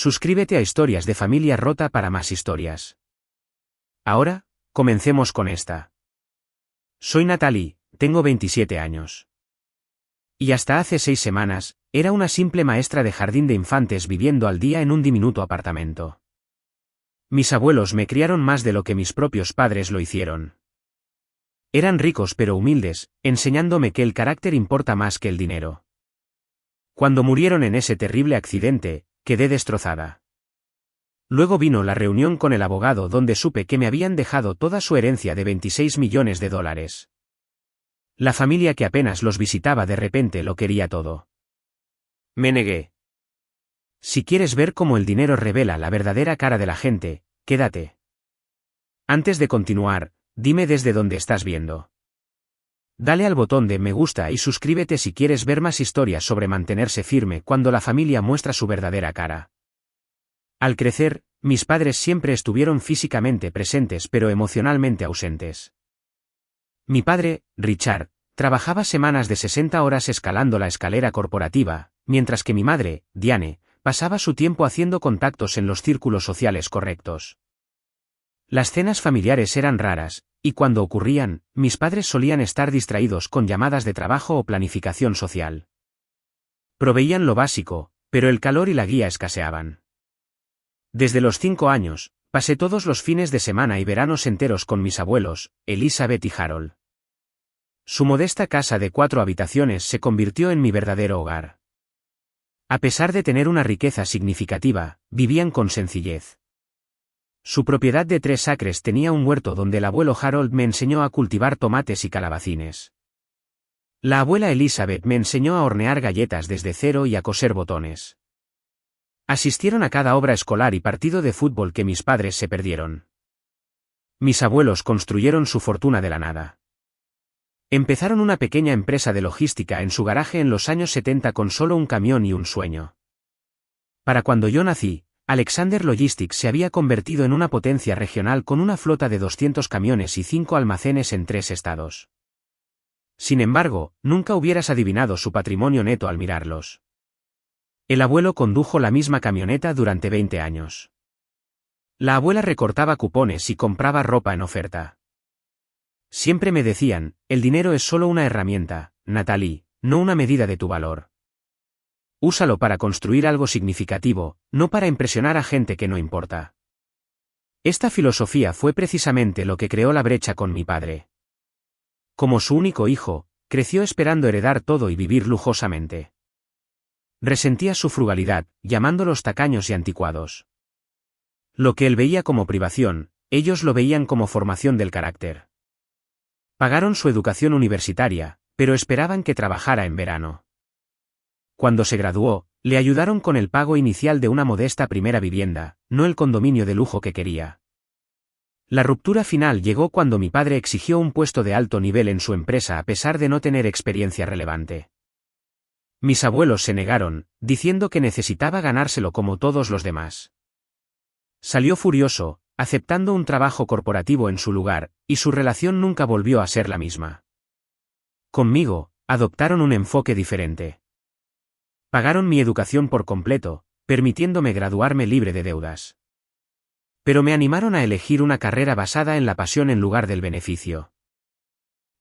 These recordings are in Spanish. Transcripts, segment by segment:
Suscríbete a Historias de Familia Rota para más historias. Ahora, comencemos con esta. Soy Natalie, tengo 27 años. Y hasta hace 6 semanas, era una simple maestra de jardín de infantes viviendo al día en un diminuto apartamento. Mis abuelos me criaron más de lo que mis propios padres lo hicieron. Eran ricos pero humildes, enseñándome que el carácter importa más que el dinero. Cuando murieron en ese terrible accidente, quedé destrozada. Luego vino la reunión con el abogado donde supe que me habían dejado toda su herencia de $26 millones. La familia que apenas los visitaba de repente lo quería todo. Me negué. Si quieres ver cómo el dinero revela la verdadera cara de la gente, quédate. Antes de continuar, dime desde dónde estás viendo. Dale al botón de me gusta y suscríbete si quieres ver más historias sobre mantenerse firme cuando la familia muestra su verdadera cara. Al crecer, mis padres siempre estuvieron físicamente presentes pero emocionalmente ausentes. Mi padre, Richard, trabajaba semanas de 60 horas escalando la escalera corporativa, mientras que mi madre, Diane, pasaba su tiempo haciendo contactos en los círculos sociales correctos. Las cenas familiares eran raras, y cuando ocurrían, mis padres solían estar distraídos con llamadas de trabajo o planificación social. Proveían lo básico, pero el calor y la guía escaseaban. Desde los 5 años, pasé todos los fines de semana y veranos enteros con mis abuelos, Elizabeth y Harold. Su modesta casa de 4 habitaciones se convirtió en mi verdadero hogar. A pesar de tener una riqueza significativa, vivían con sencillez. Su propiedad de 3 acres tenía un huerto donde el abuelo Harold me enseñó a cultivar tomates y calabacines. La abuela Elizabeth me enseñó a hornear galletas desde cero y a coser botones. Asistieron a cada obra escolar y partido de fútbol que mis padres se perdieron. Mis abuelos construyeron su fortuna de la nada. Empezaron una pequeña empresa de logística en su garaje en los años 70 con solo un camión y un sueño. Para cuando yo nací, Alexander Logistics se había convertido en una potencia regional con una flota de 200 camiones y 5 almacenes en 3 estados. Sin embargo, nunca hubieras adivinado su patrimonio neto al mirarlos. El abuelo condujo la misma camioneta durante 20 años. La abuela recortaba cupones y compraba ropa en oferta. Siempre me decían, el dinero es solo una herramienta, Natalie, no una medida de tu valor. Úsalo para construir algo significativo, no para impresionar a gente que no importa. Esta filosofía fue precisamente lo que creó la brecha con mi padre. Como su único hijo, creció esperando heredar todo y vivir lujosamente. Resentía su frugalidad, llamándolos tacaños y anticuados. Lo que él veía como privación, ellos lo veían como formación del carácter. Pagaron su educación universitaria, pero esperaban que trabajara en verano. Cuando se graduó, le ayudaron con el pago inicial de una modesta primera vivienda, no el condominio de lujo que quería. La ruptura final llegó cuando mi padre exigió un puesto de alto nivel en su empresa a pesar de no tener experiencia relevante. Mis abuelos se negaron, diciendo que necesitaba ganárselo como todos los demás. Salió furioso, aceptando un trabajo corporativo en su lugar, y su relación nunca volvió a ser la misma. Conmigo, adoptaron un enfoque diferente. Pagaron mi educación por completo, permitiéndome graduarme libre de deudas. Pero me animaron a elegir una carrera basada en la pasión en lugar del beneficio.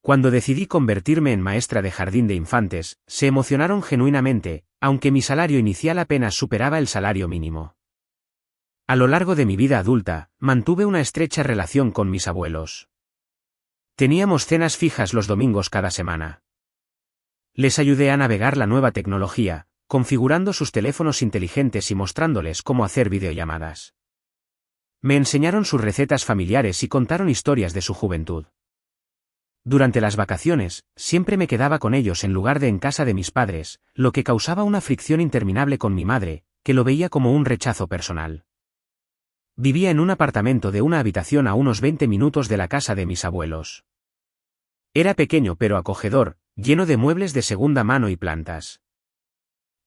Cuando decidí convertirme en maestra de jardín de infantes, se emocionaron genuinamente, aunque mi salario inicial apenas superaba el salario mínimo. A lo largo de mi vida adulta, mantuve una estrecha relación con mis abuelos. Teníamos cenas fijas los domingos cada semana. Les ayudé a navegar la nueva tecnología, configurando sus teléfonos inteligentes y mostrándoles cómo hacer videollamadas. Me enseñaron sus recetas familiares y contaron historias de su juventud. Durante las vacaciones, siempre me quedaba con ellos en lugar de en casa de mis padres, lo que causaba una fricción interminable con mi madre, que lo veía como un rechazo personal. Vivía en un apartamento de una habitación a unos 20 minutos de la casa de mis abuelos. Era pequeño pero acogedor, lleno de muebles de segunda mano y plantas.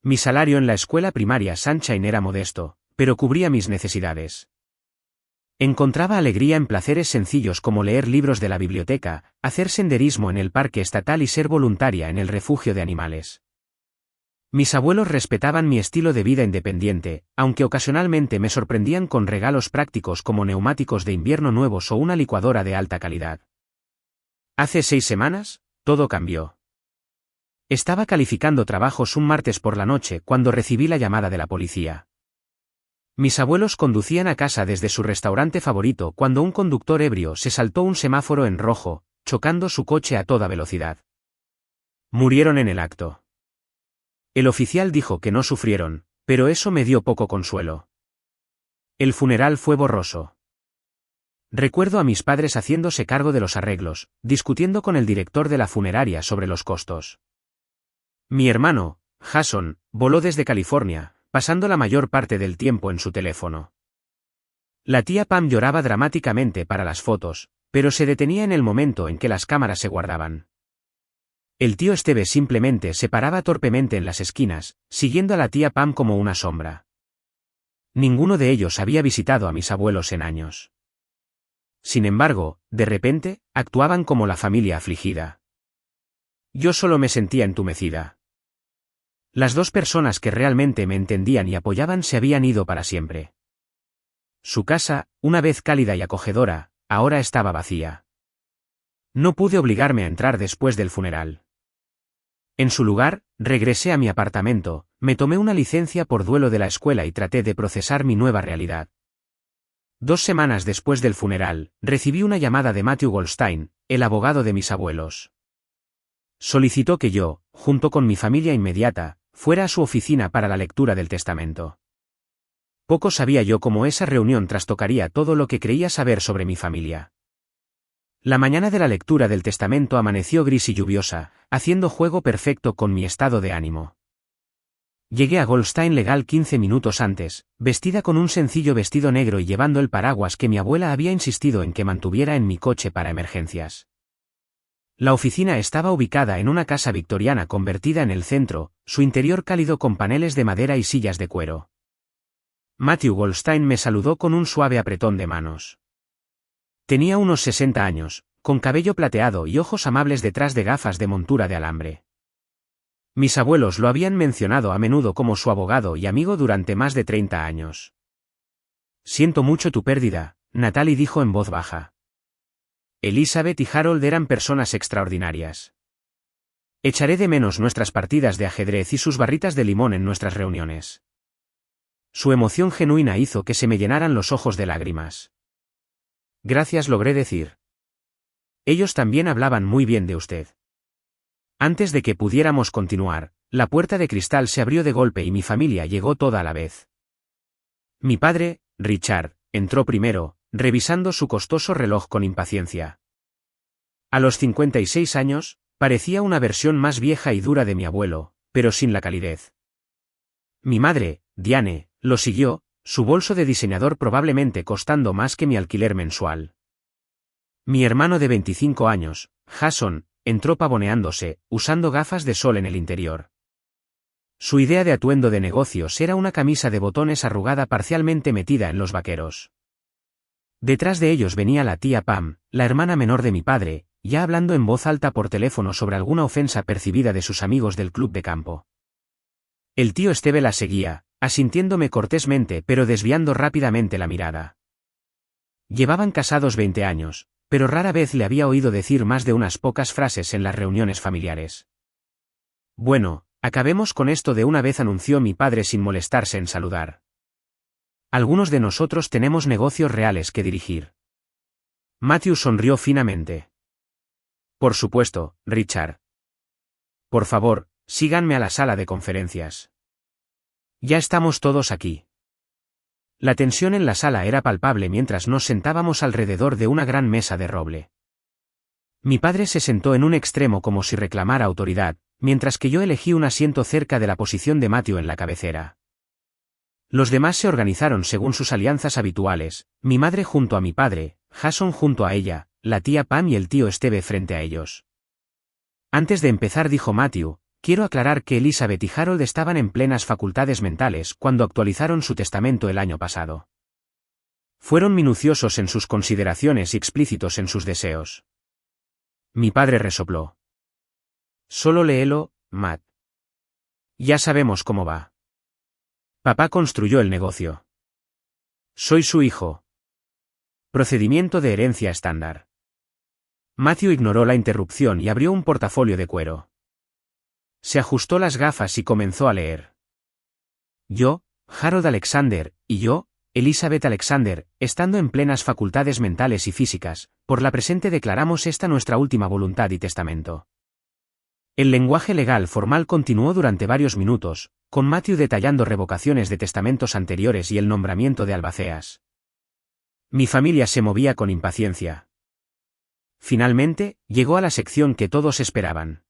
Mi salario en la escuela primaria Sunshine era modesto, pero cubría mis necesidades. Encontraba alegría en placeres sencillos como leer libros de la biblioteca, hacer senderismo en el parque estatal y ser voluntaria en el refugio de animales. Mis abuelos respetaban mi estilo de vida independiente, aunque ocasionalmente me sorprendían con regalos prácticos como neumáticos de invierno nuevos o una licuadora de alta calidad. Hace 6 semanas, todo cambió. Estaba calificando trabajos un martes por la noche cuando recibí la llamada de la policía. Mis abuelos conducían a casa desde su restaurante favorito cuando un conductor ebrio se saltó un semáforo en rojo, chocando su coche a toda velocidad. Murieron en el acto. El oficial dijo que no sufrieron, pero eso me dio poco consuelo. El funeral fue borroso. Recuerdo a mis padres haciéndose cargo de los arreglos, discutiendo con el director de la funeraria sobre los costos. Mi hermano, Jason, voló desde California, pasando la mayor parte del tiempo en su teléfono. La tía Pam lloraba dramáticamente para las fotos, pero se detenía en el momento en que las cámaras se guardaban. El tío Steve simplemente se paraba torpemente en las esquinas, siguiendo a la tía Pam como una sombra. Ninguno de ellos había visitado a mis abuelos en años. Sin embargo, de repente, actuaban como la familia afligida. Yo solo me sentía entumecida. Las dos personas que realmente me entendían y apoyaban se habían ido para siempre. Su casa, una vez cálida y acogedora, ahora estaba vacía. No pude obligarme a entrar después del funeral. En su lugar, regresé a mi apartamento, me tomé una licencia por duelo de la escuela y traté de procesar mi nueva realidad. 2 semanas después del funeral, recibí una llamada de Matthew Goldstein, el abogado de mis abuelos. Solicitó que yo, junto con mi familia inmediata, fuera a su oficina para la lectura del testamento. Poco sabía yo cómo esa reunión trastocaría todo lo que creía saber sobre mi familia. La mañana de la lectura del testamento amaneció gris y lluviosa, haciendo juego perfecto con mi estado de ánimo. Llegué a Goldstein Legal 15 minutos antes, vestida con un sencillo vestido negro y llevando el paraguas que mi abuela había insistido en que mantuviera en mi coche para emergencias. La oficina estaba ubicada en una casa victoriana convertida en el centro, su interior cálido con paneles de madera y sillas de cuero. Matthew Goldstein me saludó con un suave apretón de manos. Tenía unos 60 años, con cabello plateado y ojos amables detrás de gafas de montura de alambre. Mis abuelos lo habían mencionado a menudo como su abogado y amigo durante más de 30 años. Siento mucho tu pérdida, Natalie dijo en voz baja. Elizabeth y Harold eran personas extraordinarias. Echaré de menos nuestras partidas de ajedrez y sus barritas de limón en nuestras reuniones. Su emoción genuina hizo que se me llenaran los ojos de lágrimas. Gracias, logré decir. Ellos también hablaban muy bien de usted. Antes de que pudiéramos continuar, la puerta de cristal se abrió de golpe y mi familia llegó toda a la vez. Mi padre, Richard, entró primero, revisando su costoso reloj con impaciencia. A los 56 años, parecía una versión más vieja y dura de mi abuelo, pero sin la calidez. Mi madre, Diane, lo siguió, su bolso de diseñador probablemente costando más que mi alquiler mensual. Mi hermano de 25 años, Jason, entró pavoneándose, usando gafas de sol en el interior. Su idea de atuendo de negocios era una camisa de botones arrugada parcialmente metida en los vaqueros. Detrás de ellos venía la tía Pam, la hermana menor de mi padre, ya hablando en voz alta por teléfono sobre alguna ofensa percibida de sus amigos del club de campo. El tío Steve la seguía, asintiéndome cortésmente pero desviando rápidamente la mirada. Llevaban casados 20 años, pero rara vez le había oído decir más de unas pocas frases en las reuniones familiares. Bueno, acabemos con esto de una vez, anunció mi padre sin molestarse en saludar. Algunos de nosotros tenemos negocios reales que dirigir. Matthew sonrió finamente. Por supuesto, Richard. Por favor, síganme a la sala de conferencias. Ya estamos todos aquí. La tensión en la sala era palpable mientras nos sentábamos alrededor de una gran mesa de roble. Mi padre se sentó en un extremo como si reclamara autoridad, mientras que yo elegí un asiento cerca de la posición de Matthew en la cabecera. Los demás se organizaron según sus alianzas habituales, mi madre junto a mi padre, Jason junto a ella, la tía Pam y el tío Steve frente a ellos. Antes de empezar, dijo Matthew, quiero aclarar que Elizabeth y Harold estaban en plenas facultades mentales cuando actualizaron su testamento el año pasado. Fueron minuciosos en sus consideraciones y explícitos en sus deseos. Mi padre resopló. Solo léelo, Matt. Ya sabemos cómo va. Papá construyó el negocio. Soy su hijo. Procedimiento de herencia estándar. Matthew ignoró la interrupción y abrió un portafolio de cuero. Se ajustó las gafas y comenzó a leer. Yo, Harold Alexander, y yo, Elizabeth Alexander, estando en plenas facultades mentales y físicas, por la presente declaramos esta nuestra última voluntad y testamento. El lenguaje legal formal continuó durante varios minutos, con Matthew detallando revocaciones de testamentos anteriores y el nombramiento de albaceas. Mi familia se movía con impaciencia. Finalmente, llegó a la sección que todos esperaban.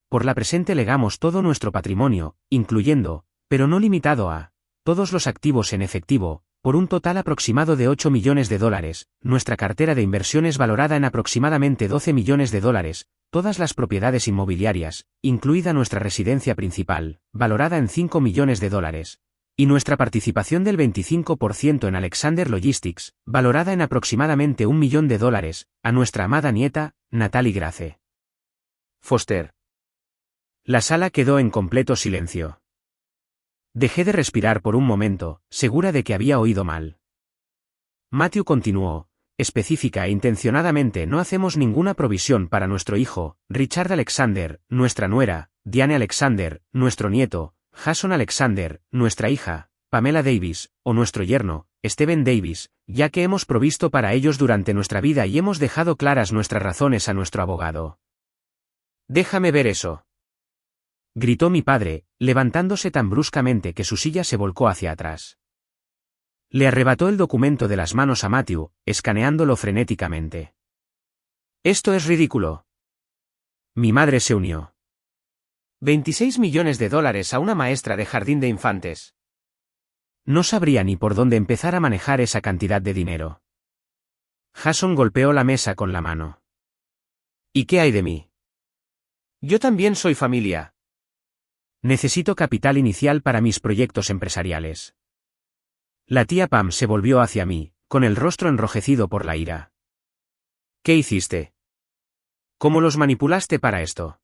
Por la presente legamos todo nuestro patrimonio, incluyendo, pero no limitado a, todos los activos en efectivo, por un total aproximado de $8 millones, nuestra cartera de inversiones valorada en aproximadamente $12 millones, todas las propiedades inmobiliarias, incluida nuestra residencia principal, valorada en $5 millones, y nuestra participación del 25% en Alexander Logistics, valorada en aproximadamente $1 millón, a nuestra amada nieta, Natalie Grace Foster. La sala quedó en completo silencio. Dejé de respirar por un momento, segura de que había oído mal. Matthew continuó, específica e intencionadamente no hacemos ninguna provisión para nuestro hijo, Richard Alexander, nuestra nuera, Diane Alexander, nuestro nieto, Jason Alexander, nuestra hija, Pamela Davis, o nuestro yerno, Stephen Davis, ya que hemos provisto para ellos durante nuestra vida y hemos dejado claras nuestras razones a nuestro abogado. Déjame ver eso. Gritó mi padre, levantándose tan bruscamente que su silla se volcó hacia atrás. Le arrebató el documento de las manos a Matthew, escaneándolo frenéticamente. Esto es ridículo. Mi madre se unió. $26 millones a una maestra de jardín de infantes. No sabría ni por dónde empezar a manejar esa cantidad de dinero. Jason golpeó la mesa con la mano. ¿Y qué hay de mí? Yo también soy familia. Necesito capital inicial para mis proyectos empresariales. La tía Pam se volvió hacia mí, con el rostro enrojecido por la ira. ¿Qué hiciste? ¿Cómo los manipulaste para esto?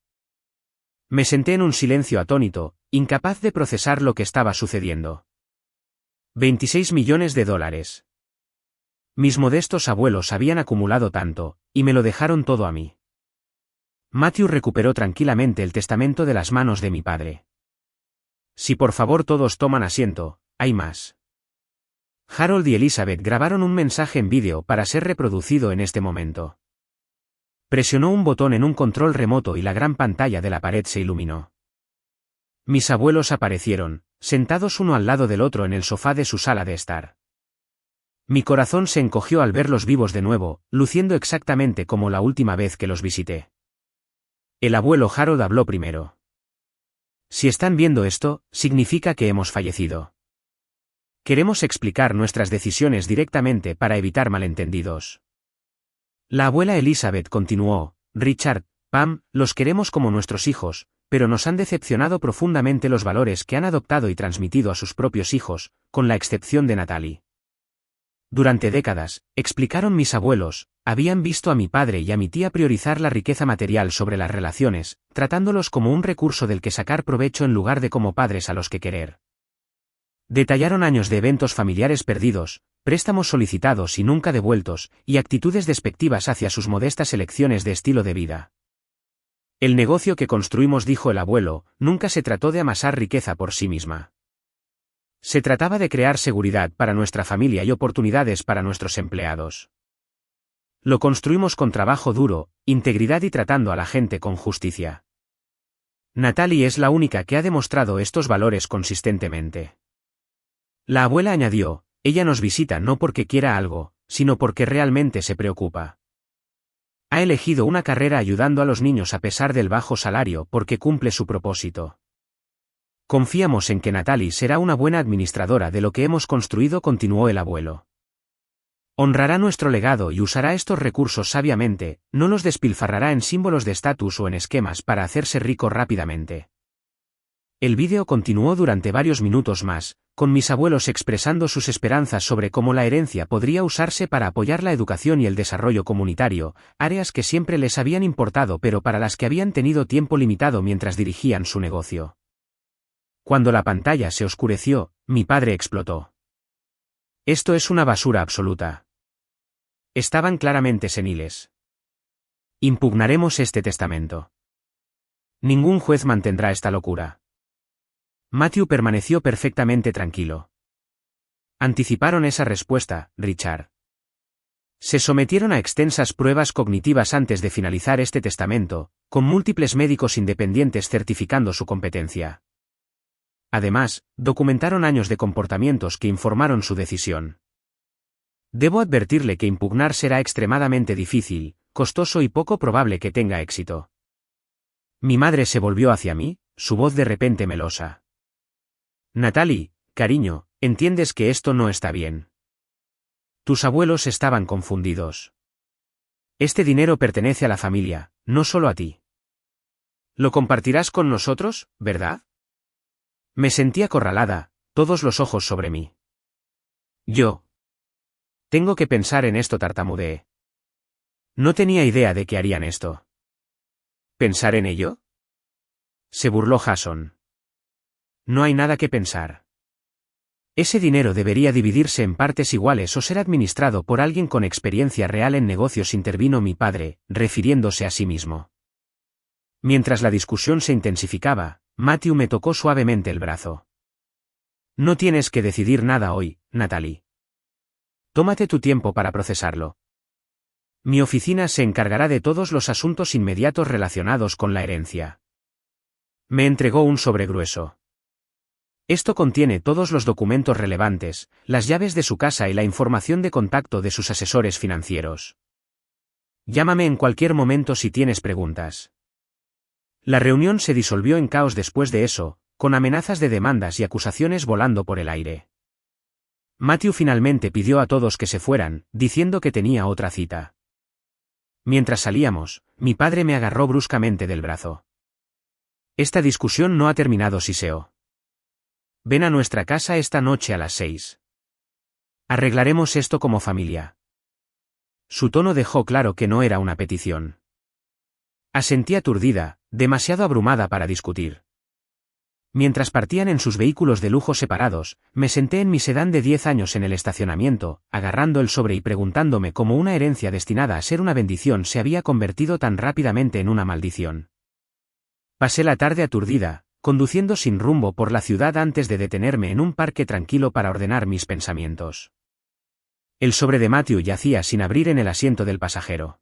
Me senté en un silencio atónito, incapaz de procesar lo que estaba sucediendo. $26 millones. Mis modestos abuelos habían acumulado tanto, y me lo dejaron todo a mí. Matthew recuperó tranquilamente el testamento de las manos de mi padre. Si por favor todos toman asiento, hay más. Harold y Elizabeth grabaron un mensaje en vídeo para ser reproducido en este momento. Presionó un botón en un control remoto y la gran pantalla de la pared se iluminó. Mis abuelos aparecieron, sentados uno al lado del otro en el sofá de su sala de estar. Mi corazón se encogió al verlos vivos de nuevo, luciendo exactamente como la última vez que los visité. El abuelo Harold habló primero. Si están viendo esto, significa que hemos fallecido. Queremos explicar nuestras decisiones directamente para evitar malentendidos. La abuela Elizabeth continuó, Richard, Pam, los queremos como nuestros hijos, pero nos han decepcionado profundamente los valores que han adoptado y transmitido a sus propios hijos, con la excepción de Natalie. Durante décadas, explicaron mis abuelos, habían visto a mi padre y a mi tía priorizar la riqueza material sobre las relaciones, tratándolos como un recurso del que sacar provecho en lugar de como padres a los que querer. Detallaron años de eventos familiares perdidos, préstamos solicitados y nunca devueltos, y actitudes despectivas hacia sus modestas elecciones de estilo de vida. El negocio que construimos, dijo el abuelo, nunca se trató de amasar riqueza por sí misma. Se trataba de crear seguridad para nuestra familia y oportunidades para nuestros empleados. Lo construimos con trabajo duro, integridad y tratando a la gente con justicia. Natalie es la única que ha demostrado estos valores consistentemente. La abuela añadió, ella nos visita no porque quiera algo, sino porque realmente se preocupa. Ha elegido una carrera ayudando a los niños a pesar del bajo salario porque cumple su propósito. Confiamos en que Natalie será una buena administradora de lo que hemos construido, continuó el abuelo. Honrará nuestro legado y usará estos recursos sabiamente, no los despilfarrará en símbolos de estatus o en esquemas para hacerse rico rápidamente. El vídeo continuó durante varios minutos más, con mis abuelos expresando sus esperanzas sobre cómo la herencia podría usarse para apoyar la educación y el desarrollo comunitario, áreas que siempre les habían importado pero para las que habían tenido tiempo limitado mientras dirigían su negocio. Cuando la pantalla se oscureció, mi padre explotó. Esto es una basura absoluta. Estaban claramente seniles. Impugnaremos este testamento. Ningún juez mantendrá esta locura. Matthew permaneció perfectamente tranquilo. Anticiparon esa respuesta, Richard. Se sometieron a extensas pruebas cognitivas antes de finalizar este testamento, con múltiples médicos independientes certificando su competencia. Además, documentaron años de comportamientos que informaron su decisión. Debo advertirle que impugnar será extremadamente difícil, costoso y poco probable que tenga éxito. Mi madre se volvió hacia mí, su voz de repente melosa. Natalie, cariño, entiendes que esto no está bien. Tus abuelos estaban confundidos. Este dinero pertenece a la familia, no solo a ti. Lo compartirás con nosotros, ¿verdad? Me sentí acorralada, todos los ojos sobre mí. Yo. Tengo que pensar en esto, tartamudeé. No tenía idea de que harían esto. ¿Pensar en ello? Se burló Jason. No hay nada que pensar. Ese dinero debería dividirse en partes iguales o ser administrado por alguien con experiencia real en negocios, intervino mi padre, refiriéndose a sí mismo. Mientras la discusión se intensificaba, Matthew me tocó suavemente el brazo. No tienes que decidir nada hoy, Natalie. Tómate tu tiempo para procesarlo. Mi oficina se encargará de todos los asuntos inmediatos relacionados con la herencia. Me entregó un sobre grueso. Esto contiene todos los documentos relevantes, las llaves de su casa y la información de contacto de sus asesores financieros. Llámame en cualquier momento si tienes preguntas. La reunión se disolvió en caos después de eso, con amenazas de demandas y acusaciones volando por el aire. Matthew finalmente pidió a todos que se fueran, diciendo que tenía otra cita. Mientras salíamos, mi padre me agarró bruscamente del brazo. Esta discusión no ha terminado, siseó. Ven a nuestra casa esta noche a las 6. Arreglaremos esto como familia. Su tono dejó claro que no era una petición. Asentí aturdida, demasiado abrumada para discutir. Mientras partían en sus vehículos de lujo separados, me senté en mi sedán de 10 años en el estacionamiento, agarrando el sobre y preguntándome cómo una herencia destinada a ser una bendición se había convertido tan rápidamente en una maldición. Pasé la tarde aturdida, conduciendo sin rumbo por la ciudad antes de detenerme en un parque tranquilo para ordenar mis pensamientos. El sobre de Matthew yacía sin abrir en el asiento del pasajero.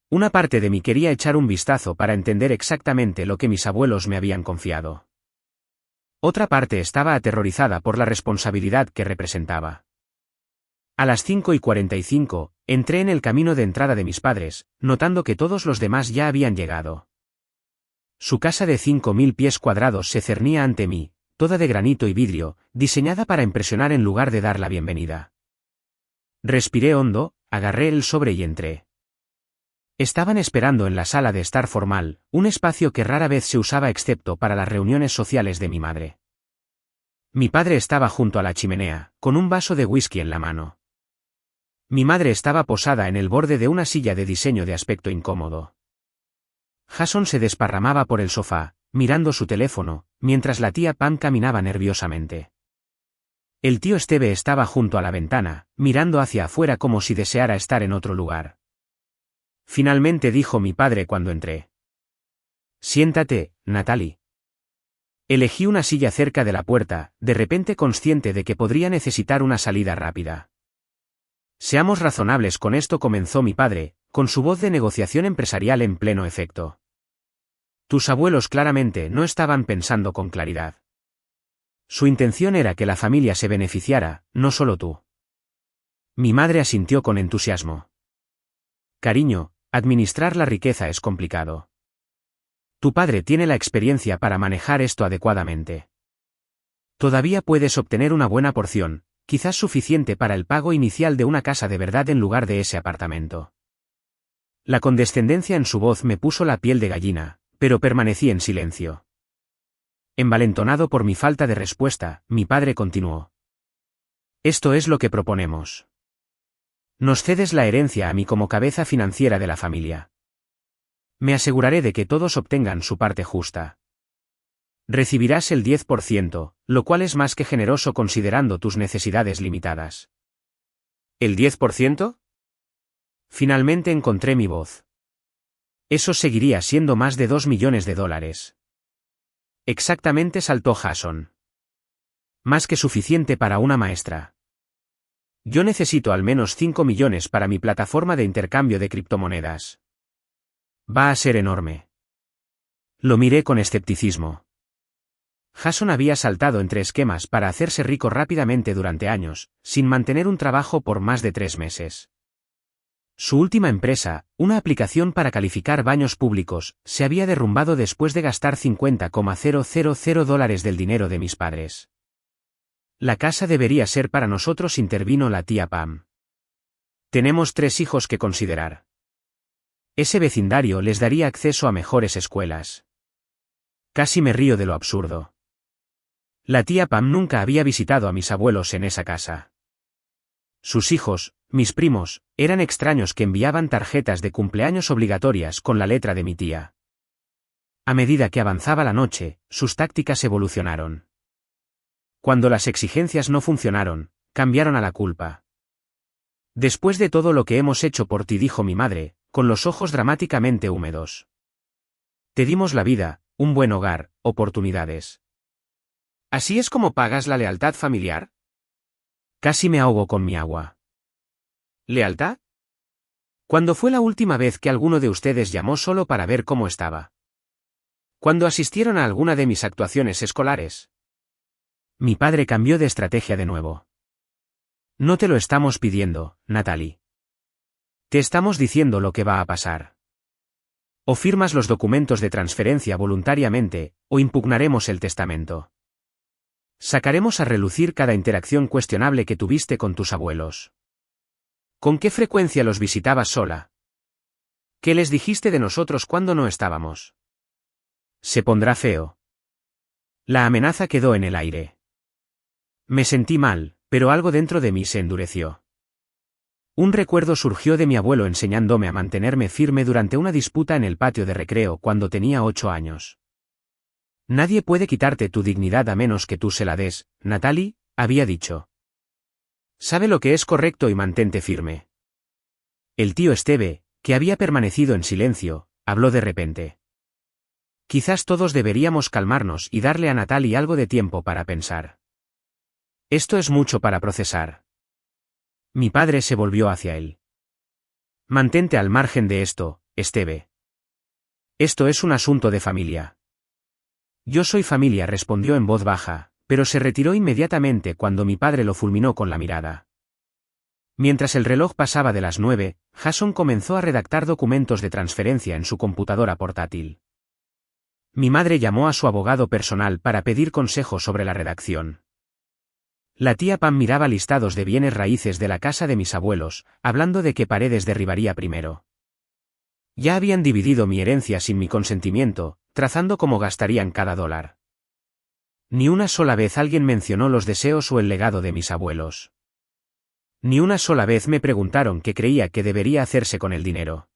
Una parte de mí quería echar un vistazo para entender exactamente lo que mis abuelos me habían confiado. Otra parte estaba aterrorizada por la responsabilidad que representaba. A las 5:45, entré en el camino de entrada de mis padres, notando que todos los demás ya habían llegado. Su casa de 5.000 pies cuadrados se cernía ante mí, toda de granito y vidrio, diseñada para impresionar en lugar de dar la bienvenida. Respiré hondo, agarré el sobre y entré. Estaban esperando en la sala de estar formal, un espacio que rara vez se usaba excepto para las reuniones sociales de mi madre. Mi padre estaba junto a la chimenea, con un vaso de whisky en la mano. Mi madre estaba posada en el borde de una silla de diseño de aspecto incómodo. Jason se desparramaba por el sofá, mirando su teléfono, mientras la tía Pam caminaba nerviosamente. El tío Steve estaba junto a la ventana, mirando hacia afuera como si deseara estar en otro lugar. Finalmente dijo mi padre cuando entré. Siéntate, Natalie. Elegí una silla cerca de la puerta, de repente consciente de que podría necesitar una salida rápida. Seamos razonables con esto, comenzó mi padre, con su voz de negociación empresarial en pleno efecto. Tus abuelos claramente no estaban pensando con claridad. Su intención era que la familia se beneficiara, no solo tú. Mi madre asintió con entusiasmo. Cariño, administrar la riqueza es complicado. Tu padre tiene la experiencia para manejar esto adecuadamente. Todavía puedes obtener una buena porción, quizás suficiente para el pago inicial de una casa de verdad en lugar de ese apartamento. La condescendencia en su voz me puso la piel de gallina, pero permanecí en silencio. Envalentonado por mi falta de respuesta, mi padre continuó. Esto es lo que proponemos. Nos cedes la herencia a mí como cabeza financiera de la familia. Me aseguraré de que todos obtengan su parte justa. Recibirás el 10%, lo cual es más que generoso considerando tus necesidades limitadas. ¿El 10%? Finalmente encontré mi voz. Eso seguiría siendo más de $2 millones. Exactamente, saltó Jason. Más que suficiente para una maestra. Yo necesito al menos 5 millones para mi plataforma de intercambio de criptomonedas. Va a ser enorme. Lo miré con escepticismo. Jason había saltado entre esquemas para hacerse rico rápidamente durante años, sin mantener un trabajo por más de 3 meses. Su última empresa, una aplicación para calificar baños públicos, se había derrumbado después de gastar $50,000 del dinero de mis padres. La casa debería ser para nosotros, intervino la tía Pam. Tenemos 3 hijos que considerar. Ese vecindario les daría acceso a mejores escuelas. Casi me río de lo absurdo. La tía Pam nunca había visitado a mis abuelos en esa casa. Sus hijos, mis primos, eran extraños que enviaban tarjetas de cumpleaños obligatorias con la letra de mi tía. A medida que avanzaba la noche, sus tácticas evolucionaron. Cuando las exigencias no funcionaron, cambiaron a la culpa. Después de todo lo que hemos hecho por ti, dijo mi madre, con los ojos dramáticamente húmedos. Te dimos la vida, un buen hogar, oportunidades. ¿Así es como pagas la lealtad familiar? Casi me ahogo con mi agua. ¿Lealtad? ¿Cuándo fue la última vez que alguno de ustedes llamó solo para ver cómo estaba? ¿Cuándo asistieron a alguna de mis actuaciones escolares? Mi padre cambió de estrategia de nuevo. No te lo estamos pidiendo, Natalie. Te estamos diciendo lo que va a pasar. O firmas los documentos de transferencia voluntariamente, o impugnaremos el testamento. Sacaremos a relucir cada interacción cuestionable que tuviste con tus abuelos. ¿Con qué frecuencia los visitabas sola? ¿Qué les dijiste de nosotros cuando no estábamos? Se pondrá feo. La amenaza quedó en el aire. Me sentí mal, pero algo dentro de mí se endureció. Un recuerdo surgió de mi abuelo enseñándome a mantenerme firme durante una disputa en el patio de recreo cuando tenía 8 años. Nadie puede quitarte tu dignidad a menos que tú se la des, Natalie, había dicho. Sabe lo que es correcto y mantente firme. El tío Esteve, que había permanecido en silencio, habló de repente. Quizás todos deberíamos calmarnos y darle a Natalie algo de tiempo para pensar. Esto es mucho para procesar. Mi padre se volvió hacia él. Mantente al margen de esto, Esteve. Esto es un asunto de familia. Yo soy familia, respondió en voz baja, pero se retiró inmediatamente cuando mi padre lo fulminó con la mirada. Mientras el reloj pasaba de las 9, Jason comenzó a redactar documentos de transferencia en su computadora portátil. Mi madre llamó a su abogado personal para pedir consejo sobre la redacción. La tía Pam miraba listados de bienes raíces de la casa de mis abuelos, hablando de qué paredes derribaría primero. Ya habían dividido mi herencia sin mi consentimiento, trazando cómo gastarían cada dólar. Ni una sola vez alguien mencionó los deseos o el legado de mis abuelos. Ni una sola vez me preguntaron qué creía que debería hacerse con el dinero.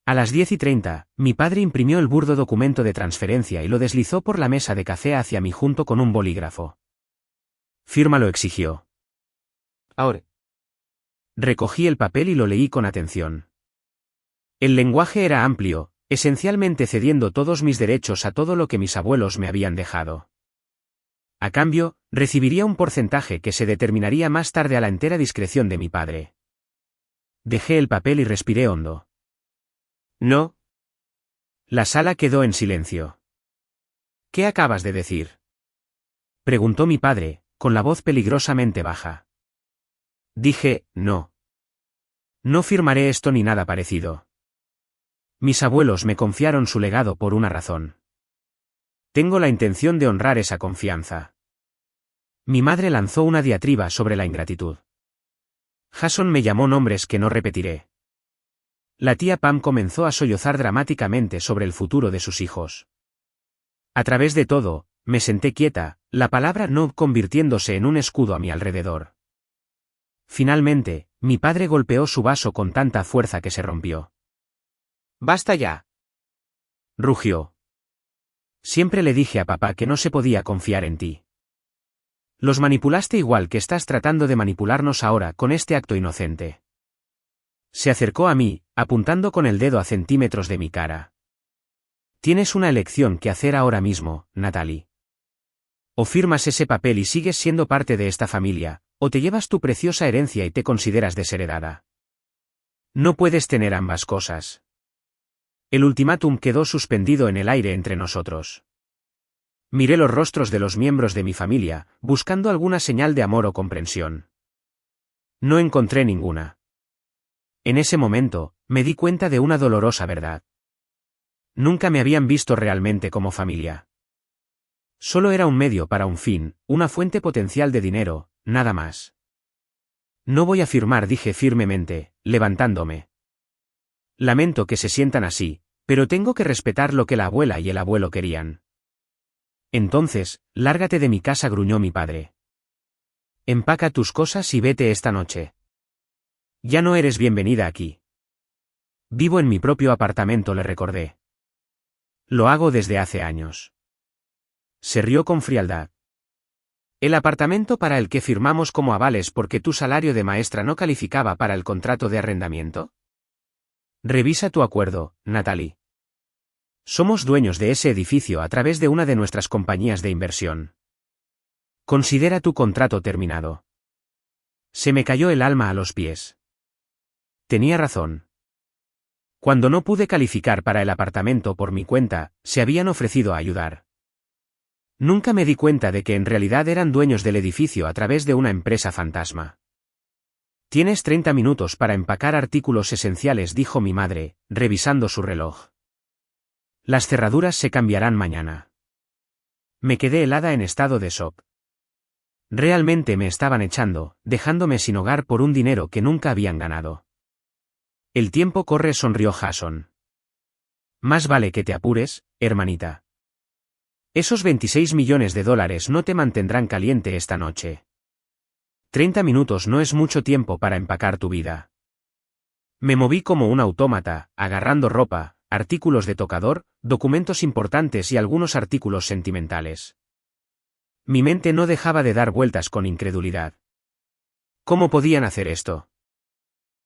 A las 10:30, mi padre imprimió el burdo documento de transferencia y lo deslizó por la mesa de café hacia mí junto con un bolígrafo. Fírmalo, exigió. Ahora. Recogí el papel y lo leí con atención. El lenguaje era amplio, esencialmente cediendo todos mis derechos a todo lo que mis abuelos me habían dejado. A cambio, recibiría un porcentaje que se determinaría más tarde a la entera discreción de mi padre. Dejé el papel y respiré hondo. No. La sala quedó en silencio. ¿Qué acabas de decir? Preguntó mi padre, con la voz peligrosamente baja. Dije, no. No firmaré esto ni nada parecido. Mis abuelos me confiaron su legado por una razón. Tengo la intención de honrar esa confianza. Mi madre lanzó una diatriba sobre la ingratitud. Jason me llamó nombres que no repetiré. La tía Pam comenzó a sollozar dramáticamente sobre el futuro de sus hijos. A través de todo, me senté quieta, la palabra no convirtiéndose en un escudo a mi alrededor. Finalmente, mi padre golpeó su vaso con tanta fuerza que se rompió. ¡Basta ya!, rugió. Siempre le dije a papá que no se podía confiar en ti. Los manipulaste igual que estás tratando de manipularnos ahora con este acto inocente. Se acercó a mí, apuntando con el dedo a centímetros de mi cara. Tienes una elección que hacer ahora mismo, Natalie. O firmas ese papel y sigues siendo parte de esta familia, o te llevas tu preciosa herencia y te consideras desheredada. No puedes tener ambas cosas. El ultimátum quedó suspendido en el aire entre nosotros. Miré los rostros de los miembros de mi familia, buscando alguna señal de amor o comprensión. No encontré ninguna. En ese momento, me di cuenta de una dolorosa verdad. Nunca me habían visto realmente como familia. Solo era un medio para un fin, una fuente potencial de dinero, nada más. No voy a firmar, dije firmemente, levantándome. Lamento que se sientan así, pero tengo que respetar lo que la abuela y el abuelo querían. Entonces, lárgate de mi casa, gruñó mi padre. Empaca tus cosas y vete esta noche. Ya no eres bienvenida aquí. Vivo en mi propio apartamento, le recordé. Lo hago desde hace años. Se rió con frialdad. El apartamento para el que firmamos como avales porque tu salario de maestra no calificaba para el contrato de arrendamiento. Revisa tu acuerdo, Natalie. Somos dueños de ese edificio a través de una de nuestras compañías de inversión. Considera tu contrato terminado. Se me cayó el alma a los pies. Tenía razón. Cuando no pude calificar para el apartamento por mi cuenta, se habían ofrecido a ayudar. Nunca me di cuenta de que en realidad eran dueños del edificio a través de una empresa fantasma. Tienes 30 minutos para empacar artículos esenciales, dijo mi madre, revisando su reloj. Las cerraduras se cambiarán mañana. Me quedé helada en estado de shock. Realmente me estaban echando, dejándome sin hogar por un dinero que nunca habían ganado. El tiempo corre, sonrió Jason. Más vale que te apures, hermanita. Esos 26 millones de dólares no te mantendrán caliente esta noche. 30 minutos no es mucho tiempo para empacar tu vida. Me moví como un autómata, agarrando ropa, artículos de tocador, documentos importantes y algunos artículos sentimentales. Mi mente no dejaba de dar vueltas con incredulidad. ¿Cómo podían hacer esto?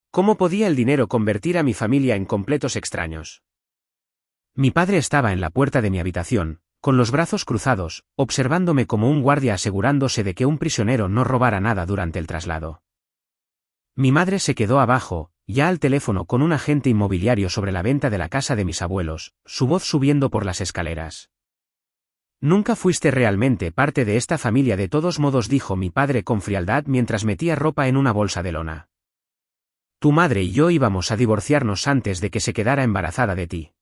¿Cómo podía el dinero convertir a mi familia en completos extraños? Mi padre estaba en la puerta de mi habitación, con los brazos cruzados, observándome como un guardia asegurándose de que un prisionero no robara nada durante el traslado. Mi madre se quedó abajo, ya al teléfono con un agente inmobiliario sobre la venta de la casa de mis abuelos, su voz subiendo por las escaleras. Nunca fuiste realmente parte de esta familia, de todos modos, dijo mi padre con frialdad mientras metía ropa en una bolsa de lona. Tu madre y yo íbamos a divorciarnos antes de que se quedara embarazada de ti.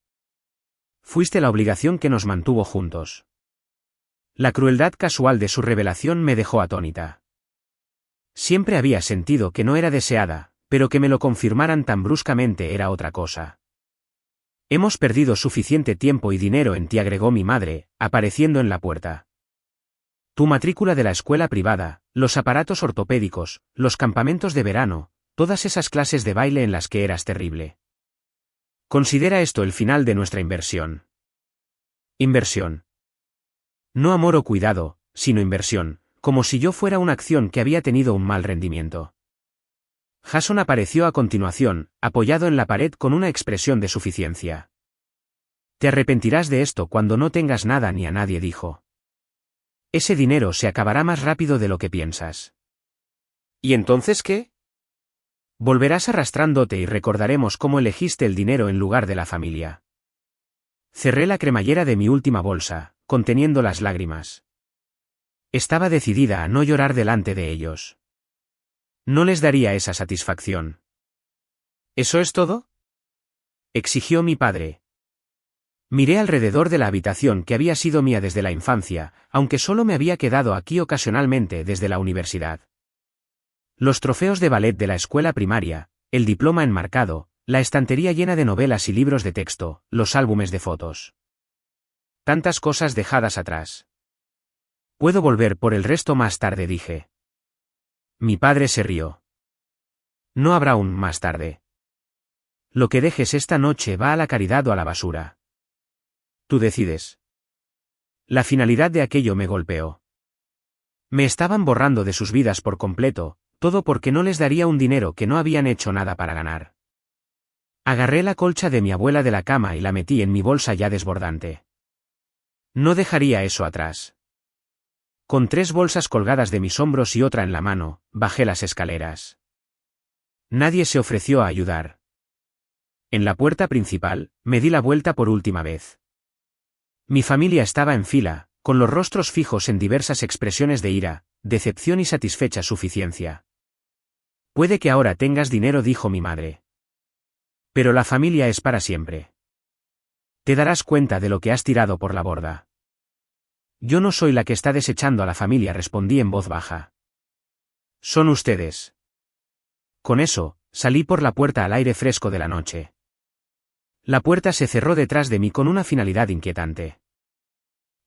Fuiste la obligación que nos mantuvo juntos. La crueldad casual de su revelación me dejó atónita. Siempre había sentido que no era deseada, pero que me lo confirmaran tan bruscamente era otra cosa. Hemos perdido suficiente tiempo y dinero en ti, agregó mi madre, apareciendo en la puerta. Tu matrícula de la escuela privada, los aparatos ortopédicos, los campamentos de verano, todas esas clases de baile en las que eras terrible. Considera esto el final de nuestra inversión. Inversión. No amor o cuidado, sino inversión, como si yo fuera una acción que había tenido un mal rendimiento. Jason apareció a continuación, apoyado en la pared con una expresión de suficiencia. Te arrepentirás de esto cuando no tengas nada ni a nadie, dijo. Ese dinero se acabará más rápido de lo que piensas. ¿Y entonces qué? Volverás arrastrándote y recordaremos cómo elegiste el dinero en lugar de la familia. Cerré la cremallera de mi última bolsa, conteniendo las lágrimas. Estaba decidida a no llorar delante de ellos. No les daría esa satisfacción. ¿Eso es todo?, exigió mi padre. Miré alrededor de la habitación que había sido mía desde la infancia, aunque solo me había quedado aquí ocasionalmente desde la universidad. Los trofeos de ballet de la escuela primaria, el diploma enmarcado, la estantería llena de novelas y libros de texto, los álbumes de fotos. Tantas cosas dejadas atrás. Puedo volver por el resto más tarde, dije. Mi padre se rió. No habrá un más tarde. Lo que dejes esta noche va a la caridad o a la basura. Tú decides. La finalidad de aquello me golpeó. Me estaban borrando de sus vidas por completo, todo porque no les daría un dinero que no habían hecho nada para ganar. Agarré la colcha de mi abuela de la cama y la metí en mi bolsa ya desbordante. No dejaría eso atrás. Con 3 bolsas colgadas de mis hombros y otra en la mano, bajé las escaleras. Nadie se ofreció a ayudar. En la puerta principal, me di la vuelta por última vez. Mi familia estaba en fila, con los rostros fijos en diversas expresiones de ira, decepción y satisfecha suficiencia. Puede que ahora tengas dinero, dijo mi madre. Pero la familia es para siempre. Te darás cuenta de lo que has tirado por la borda. Yo no soy la que está desechando a la familia, respondí en voz baja. Son ustedes. Con eso, salí por la puerta al aire fresco de la noche. La puerta se cerró detrás de mí con una finalidad inquietante.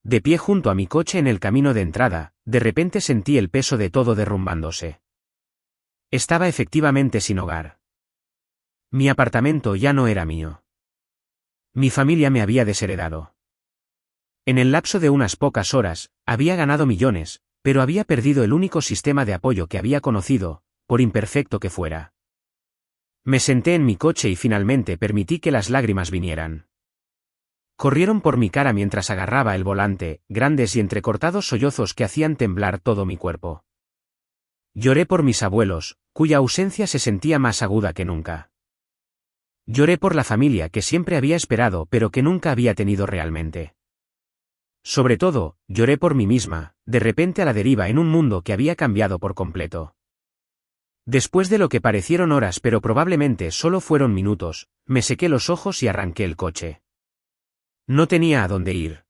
De pie junto a mi coche en el camino de entrada, de repente sentí el peso de todo derrumbándose. Estaba efectivamente sin hogar. Mi apartamento ya no era mío. Mi familia me había desheredado. En el lapso de unas pocas horas, había ganado millones, pero había perdido el único sistema de apoyo que había conocido, por imperfecto que fuera. Me senté en mi coche y finalmente permití que las lágrimas vinieran. Corrieron por mi cara mientras agarraba el volante, grandes y entrecortados sollozos que hacían temblar todo mi cuerpo. Lloré por mis abuelos, cuya ausencia se sentía más aguda que nunca. Lloré por la familia que siempre había esperado pero que nunca había tenido realmente. Sobre todo, lloré por mí misma, de repente a la deriva en un mundo que había cambiado por completo. Después de lo que parecieron horas pero probablemente solo fueron minutos, me sequé los ojos y arranqué el coche. No tenía a dónde ir.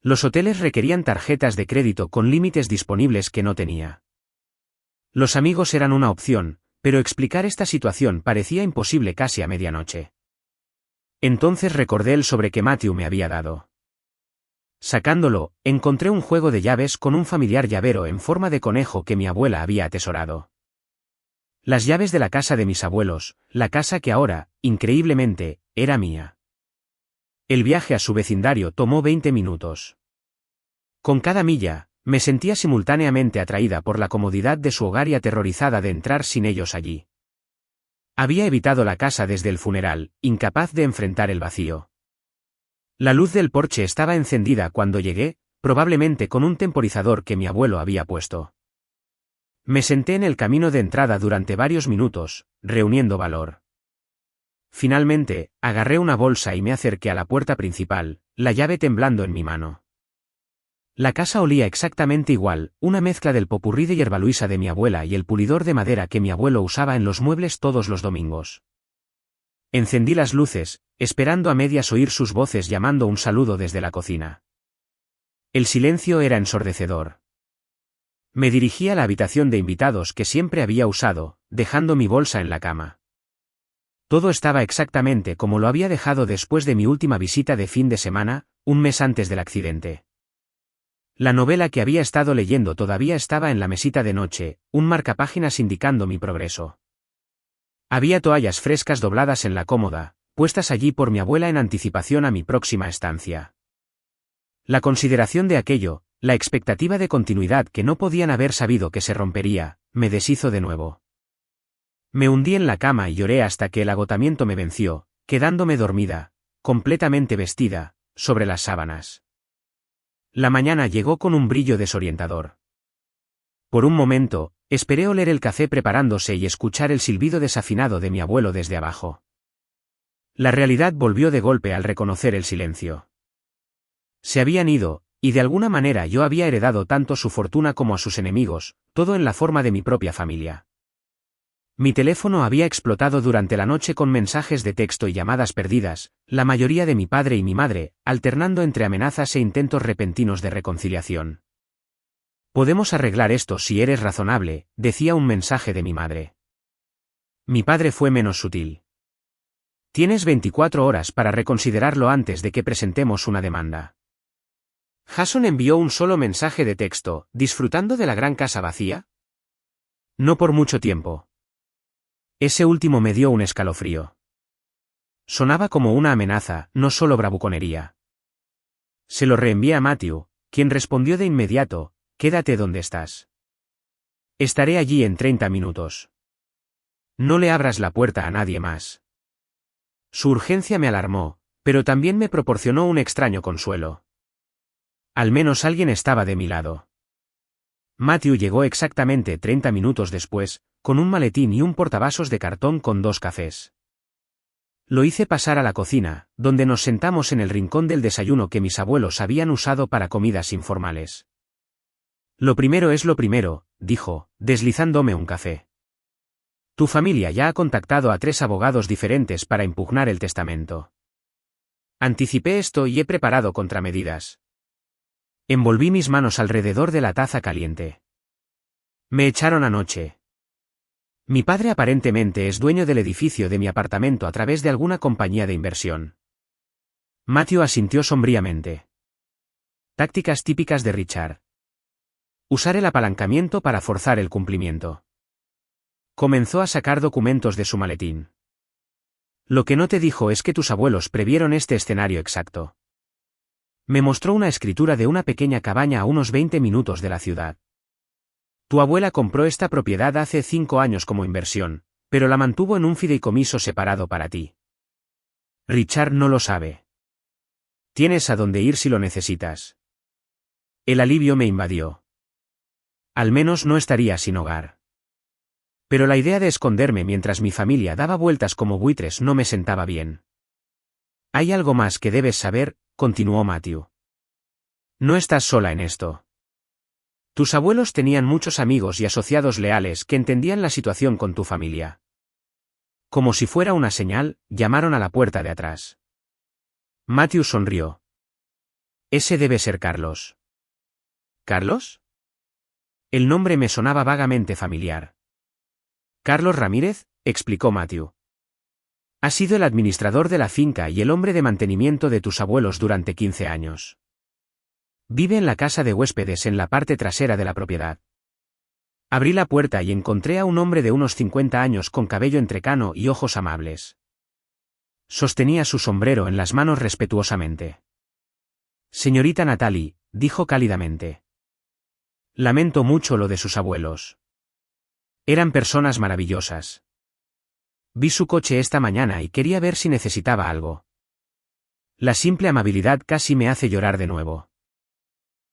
Los hoteles requerían tarjetas de crédito con límites disponibles que no tenía. Los amigos eran una opción, pero explicar esta situación parecía imposible casi a medianoche. Entonces recordé el sobre que Matthew me había dado. Sacándolo, encontré un juego de llaves con un familiar llavero en forma de conejo que mi abuela había atesorado. Las llaves de la casa de mis abuelos, la casa que ahora, increíblemente, era mía. El viaje a su vecindario tomó 20 minutos. Con cada milla, me sentía simultáneamente atraída por la comodidad de su hogar y aterrorizada de entrar sin ellos allí. Había evitado la casa desde el funeral, incapaz de enfrentar el vacío. La luz del porche estaba encendida cuando llegué, probablemente con un temporizador que mi abuelo había puesto. Me senté en el camino de entrada durante varios minutos, reuniendo valor. Finalmente, agarré una bolsa y me acerqué a la puerta principal, la llave temblando en mi mano. La casa olía exactamente igual, una mezcla del popurrí de hierbaluisa de mi abuela y el pulidor de madera que mi abuelo usaba en los muebles todos los domingos. Encendí las luces, esperando a medias oír sus voces llamando un saludo desde la cocina. El silencio era ensordecedor. Me dirigí a la habitación de invitados que siempre había usado, dejando mi bolsa en la cama. Todo estaba exactamente como lo había dejado después de mi última visita de fin de semana, un mes antes del accidente. La novela que había estado leyendo todavía estaba en la mesita de noche, un marcapáginas indicando mi progreso. Había toallas frescas dobladas en la cómoda, puestas allí por mi abuela en anticipación a mi próxima estancia. La consideración de aquello, la expectativa de continuidad que no podían haber sabido que se rompería, me deshizo de nuevo. Me hundí en la cama y lloré hasta que el agotamiento me venció, quedándome dormida, completamente vestida, sobre las sábanas. La mañana llegó con un brillo desorientador. Por un momento, esperé oler el café preparándose y escuchar el silbido desafinado de mi abuelo desde abajo. La realidad volvió de golpe al reconocer el silencio. Se habían ido, y de alguna manera yo había heredado tanto su fortuna como a sus enemigos, todo en la forma de mi propia familia. Mi teléfono había explotado durante la noche con mensajes de texto y llamadas perdidas, la mayoría de mi padre y mi madre, alternando entre amenazas e intentos repentinos de reconciliación. Podemos arreglar esto si eres razonable, decía un mensaje de mi madre. Mi padre fue menos sutil. Tienes 24 horas para reconsiderarlo antes de que presentemos una demanda. Jason envió un solo mensaje de texto, ¿disfrutando de la gran casa vacía? No por mucho tiempo. Ese último me dio un escalofrío. Sonaba como una amenaza, no solo bravuconería. Se lo reenvié a Matthew, quien respondió de inmediato: quédate donde estás. Estaré allí en 30 minutos. No le abras la puerta a nadie más. Su urgencia me alarmó, pero también me proporcionó un extraño consuelo. Al menos alguien estaba de mi lado. Matthew llegó exactamente 30 minutos después, con un maletín y un portavasos de cartón con 2 cafés. Lo hice pasar a la cocina, donde nos sentamos en el rincón del desayuno que mis abuelos habían usado para comidas informales. Lo primero es lo primero, dijo, deslizándome un café. Tu familia ya ha contactado a 3 abogados diferentes para impugnar el testamento. Anticipé esto y he preparado contramedidas. Envolví mis manos alrededor de la taza caliente. Me echaron anoche. Mi padre aparentemente es dueño del edificio de mi apartamento a través de alguna compañía de inversión. Matthew asintió sombríamente. Tácticas típicas de Richard. Usar el apalancamiento para forzar el cumplimiento. Comenzó a sacar documentos de su maletín. Lo que no te dijo es que tus abuelos previeron este escenario exacto. Me mostró una escritura de una pequeña cabaña a unos 20 minutos de la ciudad. Tu abuela compró esta propiedad hace 5 años como inversión, pero la mantuvo en un fideicomiso separado para ti. Richard no lo sabe. Tienes a dónde ir si lo necesitas. El alivio me invadió. Al menos no estaría sin hogar. Pero la idea de esconderme mientras mi familia daba vueltas como buitres no me sentaba bien. Hay algo más que debes saber, continuó Matthew. No estás sola en esto. Tus abuelos tenían muchos amigos y asociados leales que entendían la situación con tu familia. Como si fuera una señal, llamaron a la puerta de atrás. Matthew sonrió. Ese debe ser Carlos. ¿Carlos? El nombre me sonaba vagamente familiar. Carlos Ramírez, explicó Matthew. Ha sido el administrador de la finca y el hombre de mantenimiento de tus abuelos durante 15 años. Vive en la casa de huéspedes en la parte trasera de la propiedad. Abrí la puerta y encontré a un hombre de unos 50 años con cabello entrecano y ojos amables. Sostenía su sombrero en las manos respetuosamente. Señorita Natalie, dijo cálidamente. Lamento mucho lo de sus abuelos. Eran personas maravillosas. Vi su coche esta mañana y quería ver si necesitaba algo. La simple amabilidad casi me hace llorar de nuevo.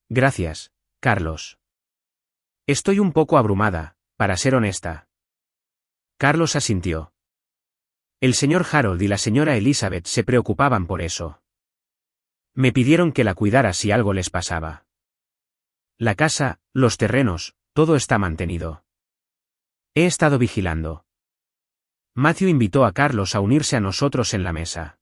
Gracias, Carlos. Estoy un poco abrumada, para ser honesta. Carlos asintió. El señor Harold y la señora Elizabeth se preocupaban por eso. Me pidieron que la cuidara si algo les pasaba. La casa, los terrenos, todo está mantenido. He estado vigilando. Matthew invitó a Carlos a unirse a nosotros en la mesa.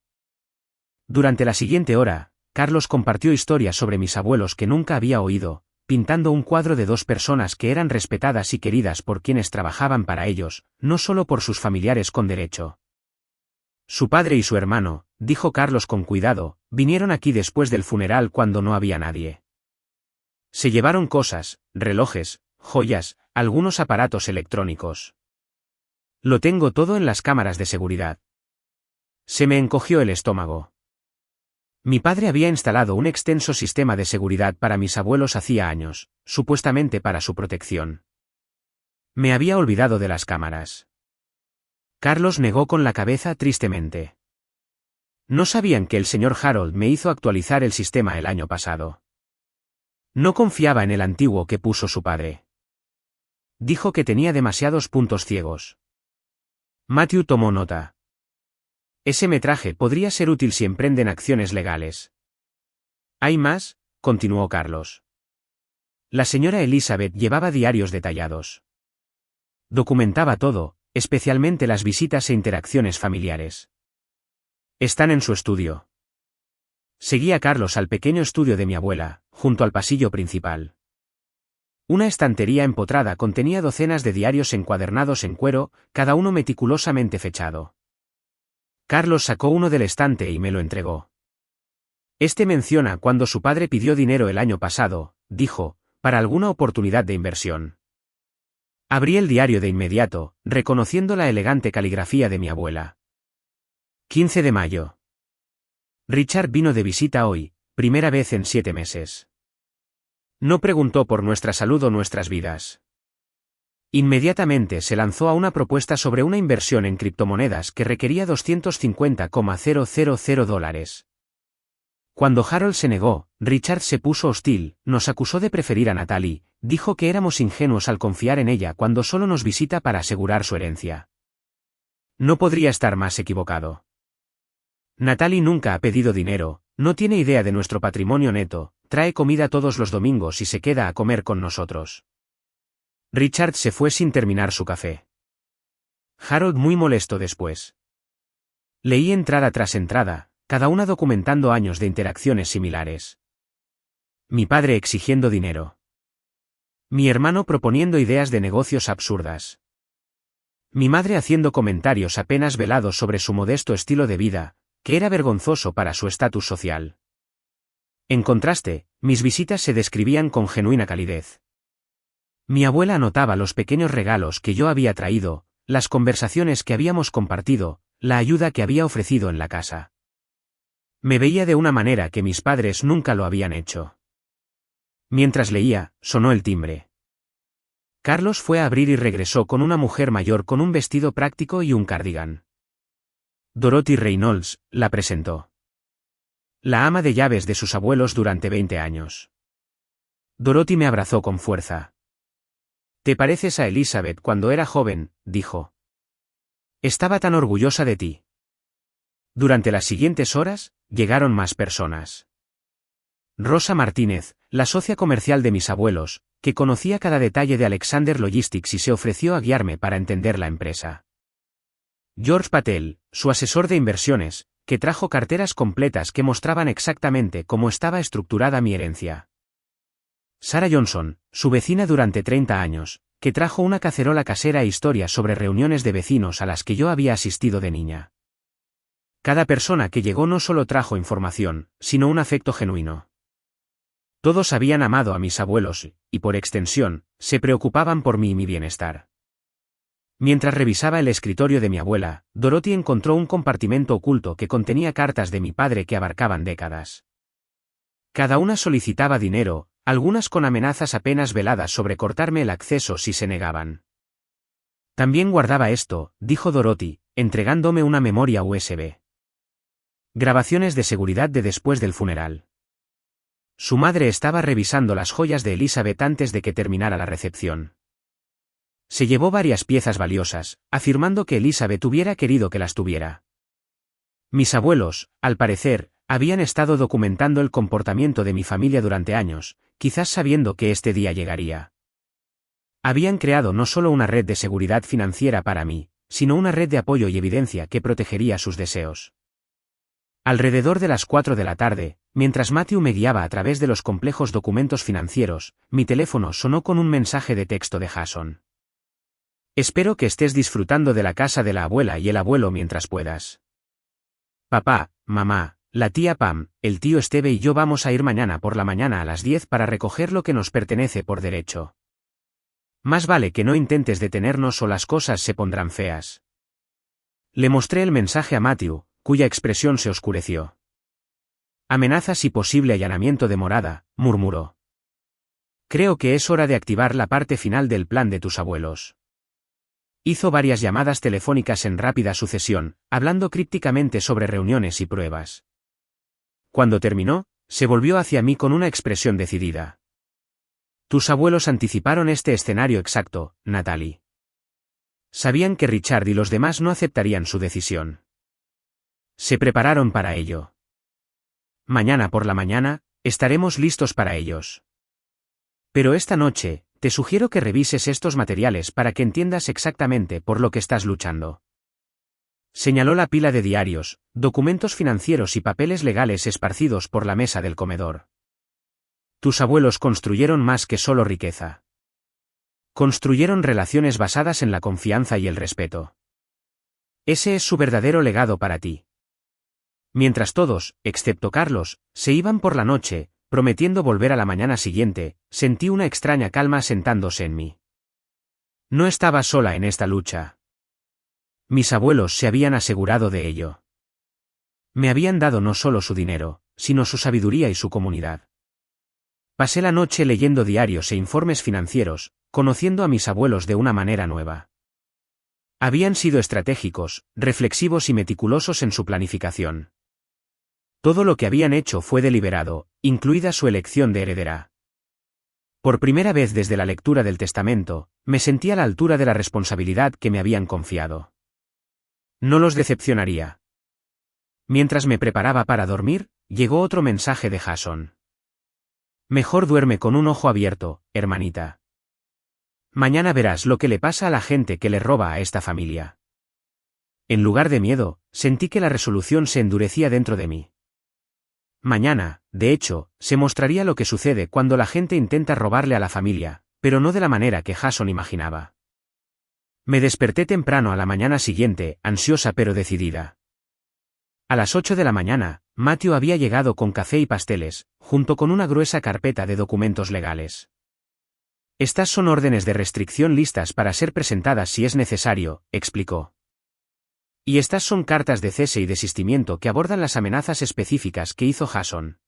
Durante la siguiente hora, Carlos compartió historias sobre mis abuelos que nunca había oído, pintando un cuadro de 2 personas que eran respetadas y queridas por quienes trabajaban para ellos, no solo por sus familiares con derecho. Su padre y su hermano, dijo Carlos con cuidado, vinieron aquí después del funeral cuando no había nadie. Se llevaron cosas, relojes, joyas, algunos aparatos electrónicos. Lo tengo todo en las cámaras de seguridad. Se me encogió el estómago. Mi padre había instalado un extenso sistema de seguridad para mis abuelos hacía años, supuestamente para su protección. Me había olvidado de las cámaras. Carlos negó con la cabeza tristemente. No sabían que el señor Harold me hizo actualizar el sistema el año pasado. No confiaba en el antiguo que puso su padre. Dijo que tenía demasiados puntos ciegos. Matthew tomó nota. Ese metraje podría ser útil si emprenden acciones legales. Hay más, continuó Carlos. La señora Elizabeth llevaba diarios detallados. Documentaba todo, especialmente las visitas e interacciones familiares. Están en su estudio. Seguí a Carlos al pequeño estudio de mi abuela, junto al pasillo principal. Una estantería empotrada contenía docenas de diarios encuadernados en cuero, cada uno meticulosamente fechado. Carlos sacó uno del estante y me lo entregó. Este menciona cuando su padre pidió dinero el año pasado, dijo, para alguna oportunidad de inversión. Abrí el diario de inmediato, reconociendo la elegante caligrafía de mi abuela. 15 de mayo. Richard vino de visita hoy, primera vez en 7 meses. No preguntó por nuestra salud o nuestras vidas. Inmediatamente se lanzó a una propuesta sobre una inversión en criptomonedas que requería $250,000. Cuando Harold se negó, Richard se puso hostil, nos acusó de preferir a Natalie, dijo que éramos ingenuos al confiar en ella cuando solo nos visita para asegurar su herencia. No podría estar más equivocado. Natalie nunca ha pedido dinero, no tiene idea de nuestro patrimonio neto, trae comida todos los domingos y se queda a comer con nosotros. Richard se fue sin terminar su café. Harold muy molesto después. Leí entrada tras entrada, cada una documentando años de interacciones similares. Mi padre exigiendo dinero. Mi hermano proponiendo ideas de negocios absurdas. Mi madre haciendo comentarios apenas velados sobre su modesto estilo de vida, que era vergonzoso para su estatus social. En contraste, mis visitas se describían con genuina calidez. Mi abuela anotaba los pequeños regalos que yo había traído, las conversaciones que habíamos compartido, la ayuda que había ofrecido en la casa. Me veía de una manera que mis padres nunca lo habían hecho. Mientras leía, sonó el timbre. Carlos fue a abrir y regresó con una mujer mayor con un vestido práctico y un cardigan. Dorothy Reynolds, la presentó. La ama de llaves de sus abuelos durante 20 años. Dorothy me abrazó con fuerza. «Te pareces a Elizabeth cuando era joven», dijo. Estaba tan orgullosa de ti. Durante las siguientes horas, llegaron más personas. Rosa Martínez, la socia comercial de mis abuelos, que conocía cada detalle de Alexander Logistics y se ofreció a guiarme para entender la empresa. George Patel, su asesor de inversiones, que trajo carteras completas que mostraban exactamente cómo estaba estructurada mi herencia. Sarah Johnson, su vecina durante 30 años, que trajo una cacerola casera e historias sobre reuniones de vecinos a las que yo había asistido de niña. Cada persona que llegó no solo trajo información, sino un afecto genuino. Todos habían amado a mis abuelos y, por extensión, se preocupaban por mí y mi bienestar. Mientras revisaba el escritorio de mi abuela, Dorothy encontró un compartimento oculto que contenía cartas de mi padre que abarcaban décadas. Cada una solicitaba dinero, algunas con amenazas apenas veladas sobre cortarme el acceso si se negaban. También guardaba esto, dijo Dorothy, entregándome una memoria USB. Grabaciones de seguridad de después del funeral. Su madre estaba revisando las joyas de Elizabeth antes de que terminara la recepción. Se llevó varias piezas valiosas, afirmando que Elizabeth hubiera querido que las tuviera. Mis abuelos, al parecer, habían estado documentando el comportamiento de mi familia durante años, quizás sabiendo que este día llegaría. Habían creado no solo una red de seguridad financiera para mí, sino una red de apoyo y evidencia que protegería sus deseos. Alrededor de las 4 de la tarde, mientras Matthew me guiaba a través de los complejos documentos financieros, mi teléfono sonó con un mensaje de texto de Jason. Espero que estés disfrutando de la casa de la abuela y el abuelo mientras puedas. Papá, mamá, la tía Pam, el tío Steve y yo vamos a ir mañana por la mañana a las 10 para recoger lo que nos pertenece por derecho. Más vale que no intentes detenernos o las cosas se pondrán feas. Le mostré el mensaje a Matthew, cuya expresión se oscureció. Amenazas y posible allanamiento de morada, murmuró. Creo que es hora de activar la parte final del plan de tus abuelos. Hizo varias llamadas telefónicas en rápida sucesión, hablando crípticamente sobre reuniones y pruebas. Cuando terminó, se volvió hacia mí con una expresión decidida. Tus abuelos anticiparon este escenario exacto, Natalie. Sabían que Richard y los demás no aceptarían su decisión. Se prepararon para ello. Mañana por la mañana, estaremos listos para ellos. Pero esta noche, te sugiero que revises estos materiales para que entiendas exactamente por lo que estás luchando. Señaló la pila de diarios, documentos financieros y papeles legales esparcidos por la mesa del comedor. Tus abuelos construyeron más que solo riqueza. Construyeron relaciones basadas en la confianza y el respeto. Ese es su verdadero legado para ti. Mientras todos, excepto Carlos, se iban por la noche, prometiendo volver a la mañana siguiente, sentí una extraña calma asentándose en mí. No estaba sola en esta lucha. Mis abuelos se habían asegurado de ello. Me habían dado no solo su dinero, sino su sabiduría y su comunidad. Pasé la noche leyendo diarios e informes financieros, conociendo a mis abuelos de una manera nueva. Habían sido estratégicos, reflexivos y meticulosos en su planificación. Todo lo que habían hecho fue deliberado, incluida su elección de heredera. Por primera vez desde la lectura del testamento, me sentí a la altura de la responsabilidad que me habían confiado. No los decepcionaría. Mientras me preparaba para dormir, llegó otro mensaje de Jason. Mejor duerme con un ojo abierto, hermanita. Mañana verás lo que le pasa a la gente que le roba a esta familia. En lugar de miedo, sentí que la resolución se endurecía dentro de mí. Mañana, de hecho, se mostraría lo que sucede cuando la gente intenta robarle a la familia, pero no de la manera que Jason imaginaba. Me desperté temprano a la mañana siguiente, ansiosa pero decidida. A las 8 de la mañana, Matthew había llegado con café y pasteles, junto con una gruesa carpeta de documentos legales. Estas son órdenes de restricción listas para ser presentadas si es necesario, explicó. Y estas son cartas de cese y desistimiento que abordan las amenazas específicas que hizo Jason.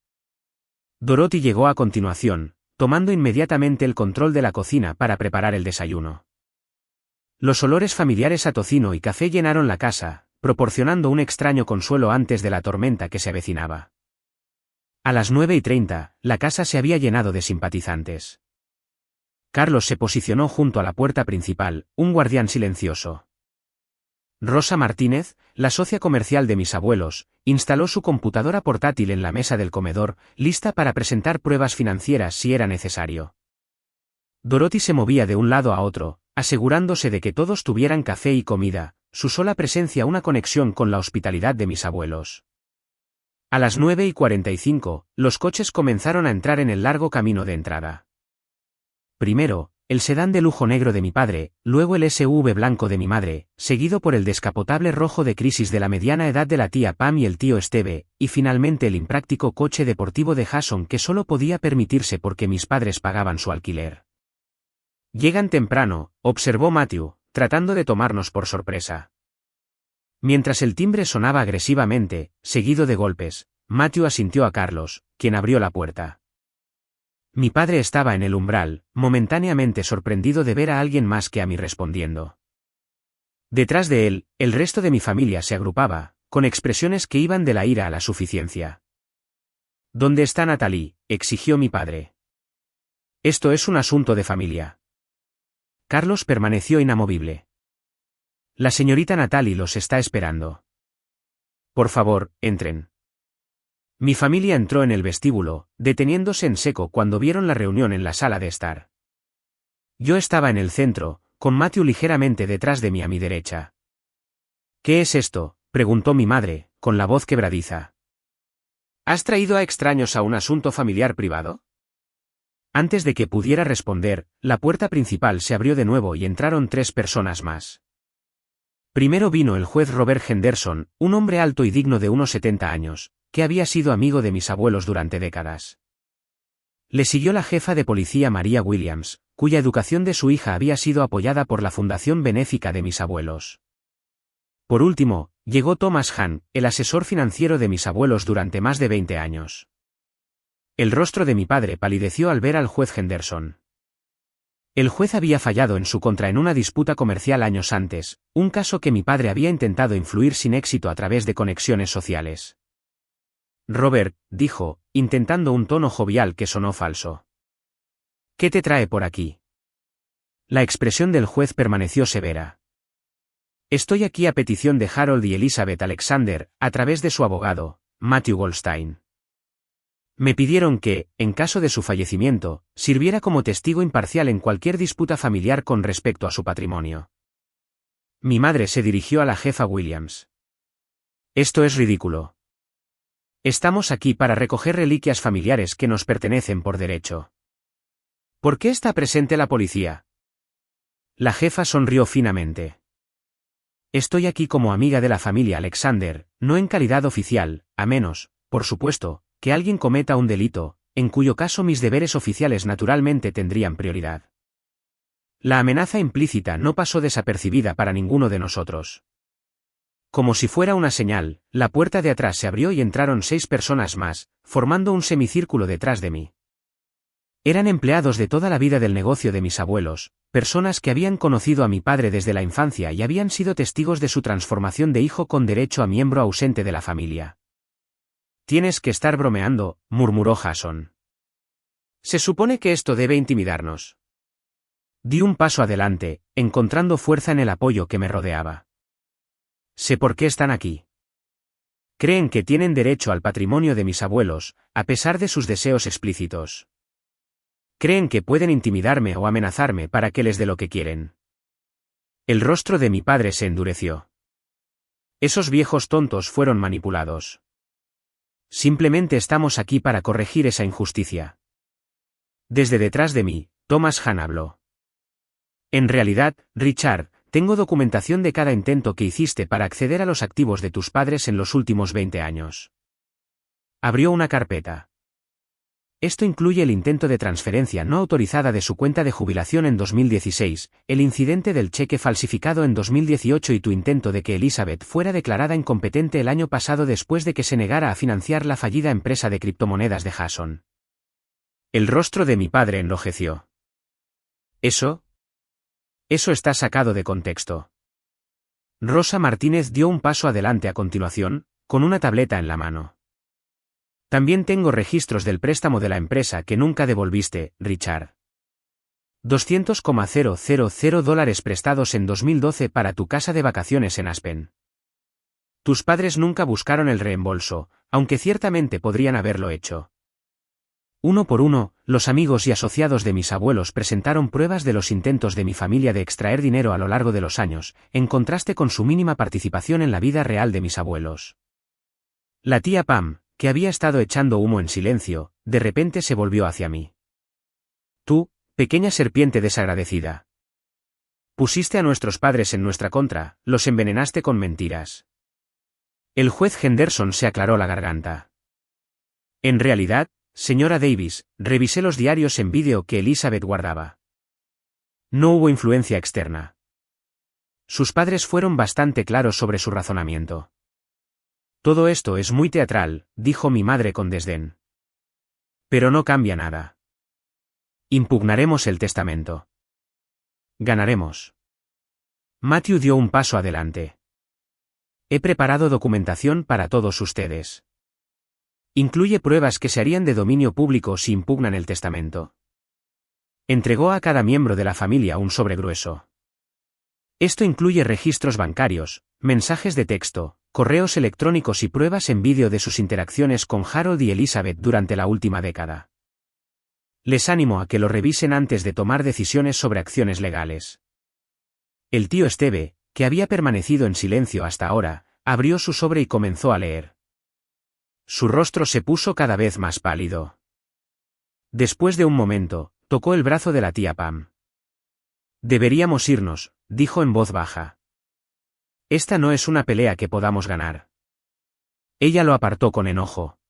Dorothy llegó a continuación, tomando inmediatamente el control de la cocina para preparar el desayuno. Los olores familiares a tocino y café llenaron la casa, proporcionando un extraño consuelo antes de la tormenta que se avecinaba. A las 9:30, la casa se había llenado de simpatizantes. Carlos se posicionó junto a la puerta principal, un guardián silencioso. Rosa Martínez, la socia comercial de mis abuelos, instaló su computadora portátil en la mesa del comedor, lista para presentar pruebas financieras si era necesario. Dorothy se movía de un lado a otro, asegurándose de que todos tuvieran café y comida, su sola presencia una conexión con la hospitalidad de mis abuelos. A las 9:45, los coches comenzaron a entrar en el largo camino de entrada. Primero, el sedán de lujo negro de mi padre, luego el SUV blanco de mi madre, seguido por el descapotable rojo de crisis de la mediana edad de la tía Pam y el tío Steve, y finalmente el impráctico coche deportivo de Jason que solo podía permitirse porque mis padres pagaban su alquiler. Llegan temprano, observó Matthew, tratando de tomarnos por sorpresa. Mientras el timbre sonaba agresivamente, seguido de golpes, Matthew asintió a Carlos, quien abrió la puerta. Mi padre estaba en el umbral, momentáneamente sorprendido de ver a alguien más que a mí respondiendo. Detrás de él, el resto de mi familia se agrupaba, con expresiones que iban de la ira a la suficiencia. ¿Dónde está Natalie?, exigió mi padre. Esto es un asunto de familia. Carlos permaneció inamovible. La señorita Natalie los está esperando. Por favor, entren. Mi familia entró en el vestíbulo, deteniéndose en seco cuando vieron la reunión en la sala de estar. Yo estaba en el centro, con Matthew ligeramente detrás de mí a mi derecha. ¿Qué es esto?, preguntó mi madre, con la voz quebradiza. ¿Has traído a extraños a un asunto familiar privado? Antes de que pudiera responder, la puerta principal se abrió de nuevo y entraron 3 personas más. Primero vino el juez Robert Henderson, un hombre alto y digno de unos 70 años, que había sido amigo de mis abuelos durante décadas. Le siguió la jefa de policía Maria Williams, cuya educación de su hija había sido apoyada por la fundación benéfica de mis abuelos. Por último, llegó Thomas Hahn, el asesor financiero de mis abuelos durante más de 20 años. El rostro de mi padre palideció al ver al juez Henderson. El juez había fallado en su contra en una disputa comercial años antes, un caso que mi padre había intentado influir sin éxito a través de conexiones sociales. Robert, dijo, intentando un tono jovial que sonó falso. ¿Qué te trae por aquí? La expresión del juez permaneció severa. Estoy aquí a petición de Harold y Elizabeth Alexander, a través de su abogado, Matthew Goldstein. Me pidieron que, en caso de su fallecimiento, sirviera como testigo imparcial en cualquier disputa familiar con respecto a su patrimonio. Mi madre se dirigió a la jefa Williams. Esto es ridículo. Estamos aquí para recoger reliquias familiares que nos pertenecen por derecho. ¿Por qué está presente la policía? La jefa sonrió finamente. Estoy aquí como amiga de la familia Alexander, no en calidad oficial, a menos, por supuesto, que alguien cometa un delito, en cuyo caso mis deberes oficiales naturalmente tendrían prioridad. La amenaza implícita no pasó desapercibida para ninguno de nosotros. Como si fuera una señal, la puerta de atrás se abrió y entraron 6 personas más, formando un semicírculo detrás de mí. Eran empleados de toda la vida del negocio de mis abuelos, personas que habían conocido a mi padre desde la infancia y habían sido testigos de su transformación de hijo con derecho a miembro ausente de la familia. Tienes que estar bromeando, murmuró Jason. Se supone que esto debe intimidarnos. Di un paso adelante, encontrando fuerza en el apoyo que me rodeaba. Sé por qué están aquí. Creen que tienen derecho al patrimonio de mis abuelos, a pesar de sus deseos explícitos. Creen que pueden intimidarme o amenazarme para que les dé lo que quieren. El rostro de mi padre se endureció. Esos viejos tontos fueron manipulados. Simplemente estamos aquí para corregir esa injusticia. Desde detrás de mí, Thomas Hahn habló. En realidad, Richard, tengo documentación de cada intento que hiciste para acceder a los activos de tus padres en los últimos 20 años. Abrió una carpeta. Esto incluye el intento de transferencia no autorizada de su cuenta de jubilación en 2016, el incidente del cheque falsificado en 2018 y tu intento de que Elizabeth fuera declarada incompetente el año pasado después de que se negara a financiar la fallida empresa de criptomonedas de Jason. El rostro de mi padre enrojeció. Eso está sacado de contexto. Rosa Martínez dio un paso adelante a continuación, con una tableta en la mano. También tengo registros del préstamo de la empresa que nunca devolviste, Richard. $200,000 prestados en 2012 para tu casa de vacaciones en Aspen. Tus padres nunca buscaron el reembolso, aunque ciertamente podrían haberlo hecho. Uno por uno, los amigos y asociados de mis abuelos presentaron pruebas de los intentos de mi familia de extraer dinero a lo largo de los años, en contraste con su mínima participación en la vida real de mis abuelos. La tía Pam, que había estado echando humo en silencio, de repente se volvió hacia mí. Tú, pequeña serpiente desagradecida. Pusiste a nuestros padres en nuestra contra, los envenenaste con mentiras. El juez Henderson se aclaró la garganta. En realidad, señora Davis, revisé los diarios en vídeo que Elizabeth guardaba. No hubo influencia externa. Sus padres fueron bastante claros sobre su razonamiento. Todo esto es muy teatral, dijo mi madre con desdén. Pero no cambia nada. Impugnaremos el testamento. Ganaremos. Matthew dio un paso adelante. He preparado documentación para todos ustedes. Incluye pruebas que se harían de dominio público si impugnan el testamento. Entregó a cada miembro de la familia un sobre grueso. Esto incluye registros bancarios, mensajes de texto, correos electrónicos y pruebas en vídeo de sus interacciones con Harold y Elizabeth durante la última década. Les animo a que lo revisen antes de tomar decisiones sobre acciones legales. El tío Steve, que había permanecido en silencio hasta ahora, abrió su sobre y comenzó a leer. Su rostro se puso cada vez más pálido. Después de un momento, tocó el brazo de la tía Pam. Deberíamos irnos, dijo en voz baja. Esta no es una pelea que podamos ganar. Ella lo apartó con enojo.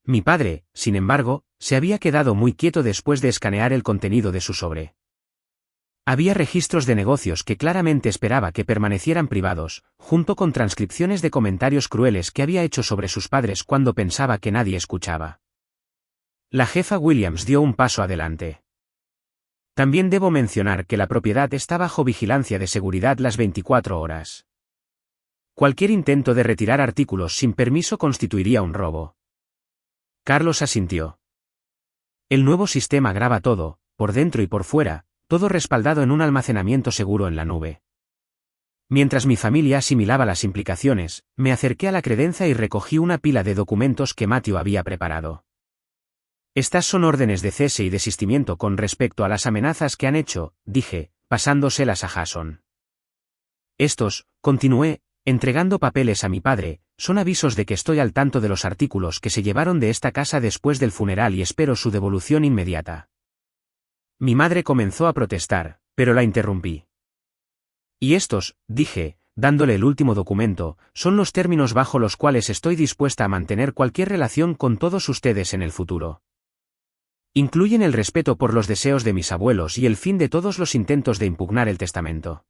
Mi padre, sin embargo, se había quedado muy quieto después de escanear el contenido de su sobre. Había registros de negocios que claramente esperaba que permanecieran privados, junto con transcripciones de comentarios crueles que había hecho sobre sus padres cuando pensaba que nadie escuchaba. La jefa Williams dio un paso adelante. También debo mencionar que la propiedad está bajo vigilancia de seguridad las 24 horas. Cualquier intento de retirar artículos sin permiso constituiría un robo. Carlos asintió. El nuevo sistema graba todo, por dentro y por fuera, todo respaldado en un almacenamiento seguro en la nube. Mientras mi familia asimilaba las implicaciones, me acerqué a la credenza y recogí una pila de documentos que Matthew había preparado. Estas son órdenes de cese y desistimiento con respecto a las amenazas que han hecho, dije, pasándoselas a Jason. Estos, continué, entregando papeles a mi padre, son avisos de que estoy al tanto de los artículos que se llevaron de esta casa después del funeral y espero su devolución inmediata. Mi madre comenzó a protestar, pero la interrumpí. Y estos, dije, dándole el último documento, son los términos bajo los cuales estoy dispuesta a mantener cualquier relación con todos ustedes en el futuro. Incluyen el respeto por los deseos de mis abuelos y el fin de todos los intentos de impugnar el testamento.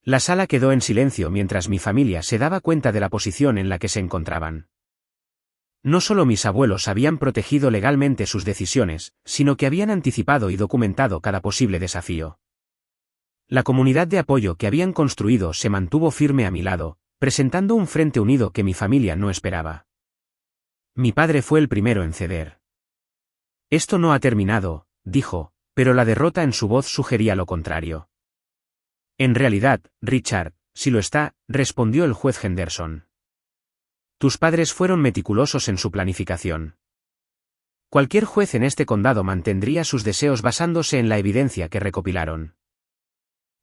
La sala quedó en silencio mientras mi familia se daba cuenta de la posición en la que se encontraban. No solo mis abuelos habían protegido legalmente sus decisiones, sino que habían anticipado y documentado cada posible desafío. La comunidad de apoyo que habían construido se mantuvo firme a mi lado, presentando un frente unido que mi familia no esperaba. Mi padre fue el primero en ceder. Esto no ha terminado, dijo, pero la derrota en su voz sugería lo contrario. En realidad, Richard, sí lo está, respondió el juez Henderson. Tus padres fueron meticulosos en su planificación. Cualquier juez en este condado mantendría sus deseos basándose en la evidencia que recopilaron.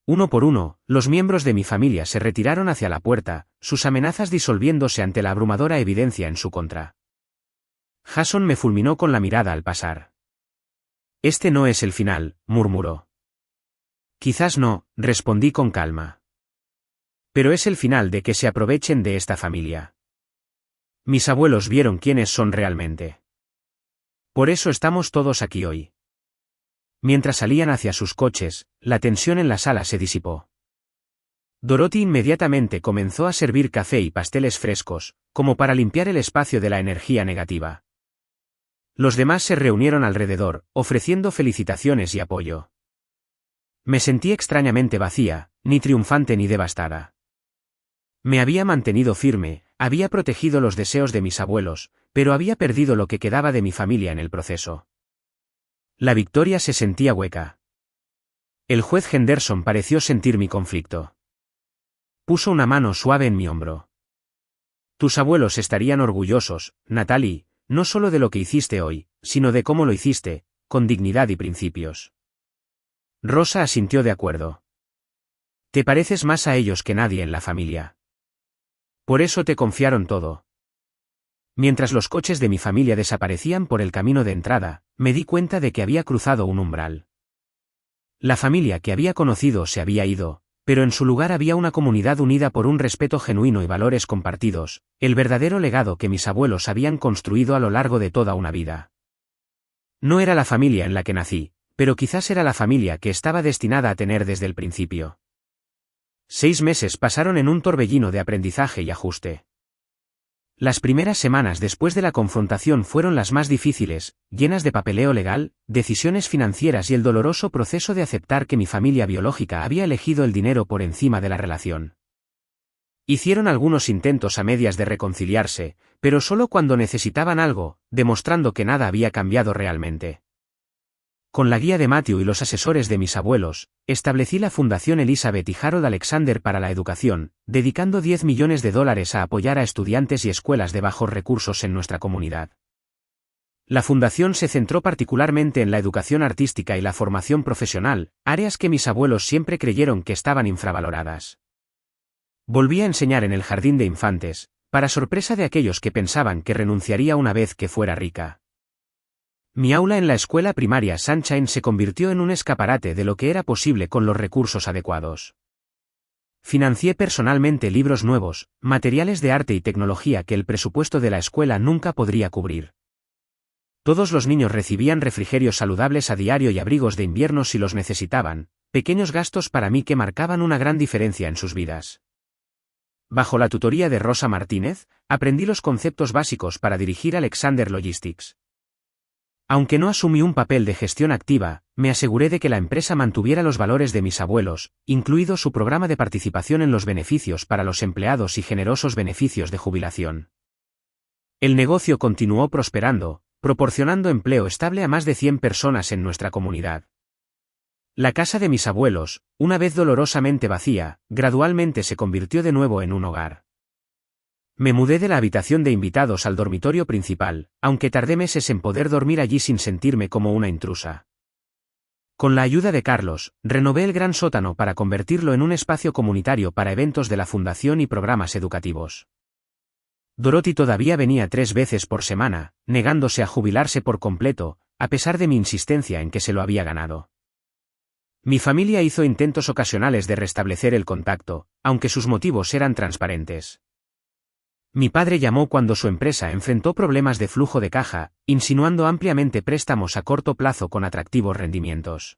Uno por uno, los miembros de mi familia se retiraron hacia la puerta, sus amenazas disolviéndose ante la abrumadora evidencia en su contra. Jason me fulminó con la mirada al pasar. Este no es el final, murmuró. Quizás no, respondí con calma. Pero es el final de que se aprovechen de esta familia. Mis abuelos vieron quiénes son realmente. Por eso estamos todos aquí hoy. Mientras salían hacia sus coches, la tensión en la sala se disipó. Dorothy inmediatamente comenzó a servir café y pasteles frescos, como para limpiar el espacio de la energía negativa. Los demás se reunieron alrededor, ofreciendo felicitaciones y apoyo. Me sentí extrañamente vacía, ni triunfante ni devastada. Me había mantenido firme, había protegido los deseos de mis abuelos, pero había perdido lo que quedaba de mi familia en el proceso. La victoria se sentía hueca. El juez Henderson pareció sentir mi conflicto. Puso una mano suave en mi hombro. Tus abuelos estarían orgullosos, Natalie, no solo de lo que hiciste hoy, sino de cómo lo hiciste, con dignidad y principios. Rosa asintió de acuerdo. Te pareces más a ellos que nadie en la familia. Por eso te confiaron todo. Mientras los coches de mi familia desaparecían por el camino de entrada, me di cuenta de que había cruzado un umbral. La familia que había conocido se había ido, pero en su lugar había una comunidad unida por un respeto genuino y valores compartidos, el verdadero legado que mis abuelos habían construido a lo largo de toda una vida. No era la familia en la que nací, pero quizás era la familia que estaba destinada a tener desde el principio. 6 meses pasaron en un torbellino de aprendizaje y ajuste. Las primeras semanas después de la confrontación fueron las más difíciles, llenas de papeleo legal, decisiones financieras y el doloroso proceso de aceptar que mi familia biológica había elegido el dinero por encima de la relación. Hicieron algunos intentos a medias de reconciliarse, pero solo cuando necesitaban algo, demostrando que nada había cambiado realmente. Con la guía de Matthew y los asesores de mis abuelos, establecí la Fundación Elizabeth y Harold Alexander para la educación, dedicando $10 millones a apoyar a estudiantes y escuelas de bajos recursos en nuestra comunidad. La fundación se centró particularmente en la educación artística y la formación profesional, áreas que mis abuelos siempre creyeron que estaban infravaloradas. Volví a enseñar en el jardín de infantes, para sorpresa de aquellos que pensaban que renunciaría una vez que fuera rica. Mi aula en la escuela primaria Sunshine se convirtió en un escaparate de lo que era posible con los recursos adecuados. Financié personalmente libros nuevos, materiales de arte y tecnología que el presupuesto de la escuela nunca podría cubrir. Todos los niños recibían refrigerios saludables a diario y abrigos de invierno si los necesitaban, pequeños gastos para mí que marcaban una gran diferencia en sus vidas. Bajo la tutoría de Rosa Martínez, aprendí los conceptos básicos para dirigir Alexander Logistics. Aunque no asumí un papel de gestión activa, me aseguré de que la empresa mantuviera los valores de mis abuelos, incluido su programa de participación en los beneficios para los empleados y generosos beneficios de jubilación. El negocio continuó prosperando, proporcionando empleo estable a más de 100 personas en nuestra comunidad. La casa de mis abuelos, una vez dolorosamente vacía, gradualmente se convirtió de nuevo en un hogar. Me mudé de la habitación de invitados al dormitorio principal, aunque tardé meses en poder dormir allí sin sentirme como una intrusa. Con la ayuda de Carlos, renové el gran sótano para convertirlo en un espacio comunitario para eventos de la fundación y programas educativos. Dorothy todavía venía 3 veces por semana, negándose a jubilarse por completo, a pesar de mi insistencia en que se lo había ganado. Mi familia hizo intentos ocasionales de restablecer el contacto, aunque sus motivos eran transparentes. Mi padre llamó cuando su empresa enfrentó problemas de flujo de caja, insinuando ampliamente préstamos a corto plazo con atractivos rendimientos.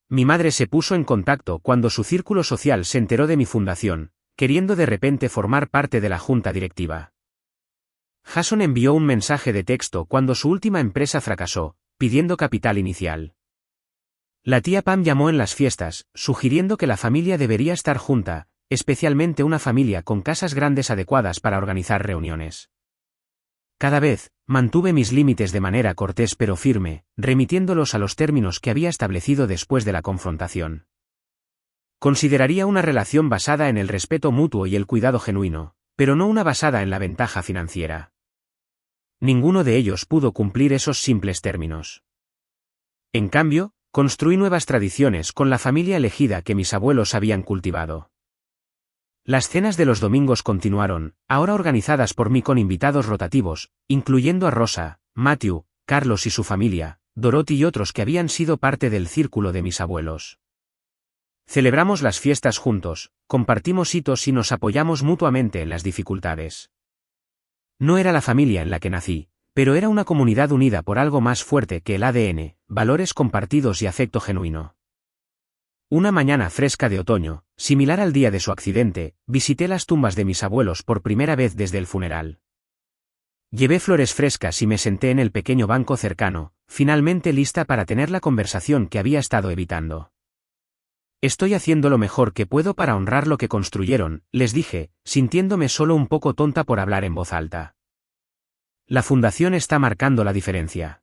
Mi madre se puso en contacto cuando su círculo social se enteró de mi fundación, queriendo de repente formar parte de la junta directiva. Jason envió un mensaje de texto cuando su última empresa fracasó, pidiendo capital inicial. La tía Pam llamó en las fiestas, sugiriendo que la familia debería estar junta, especialmente una familia con casas grandes adecuadas para organizar reuniones. Cada vez, mantuve mis límites de manera cortés pero firme, remitiéndolos a los términos que había establecido después de la confrontación. Consideraría una relación basada en el respeto mutuo y el cuidado genuino, pero no una basada en la ventaja financiera. Ninguno de ellos pudo cumplir esos simples términos. En cambio, construí nuevas tradiciones con la familia elegida que mis abuelos habían cultivado. Las cenas de los domingos continuaron, ahora organizadas por mí con invitados rotativos, incluyendo a Rosa, Matthew, Carlos y su familia, Dorothy y otros que habían sido parte del círculo de mis abuelos. Celebramos las fiestas juntos, compartimos hitos y nos apoyamos mutuamente en las dificultades. No era la familia en la que nací, pero era una comunidad unida por algo más fuerte que el ADN, valores compartidos y afecto genuino. Una mañana fresca de otoño, similar al día de su accidente, visité las tumbas de mis abuelos por primera vez desde el funeral. Llevé flores frescas y me senté en el pequeño banco cercano, finalmente lista para tener la conversación que había estado evitando. Estoy haciendo lo mejor que puedo para honrar lo que construyeron, les dije, sintiéndome solo un poco tonta por hablar en voz alta. La fundación está marcando la diferencia.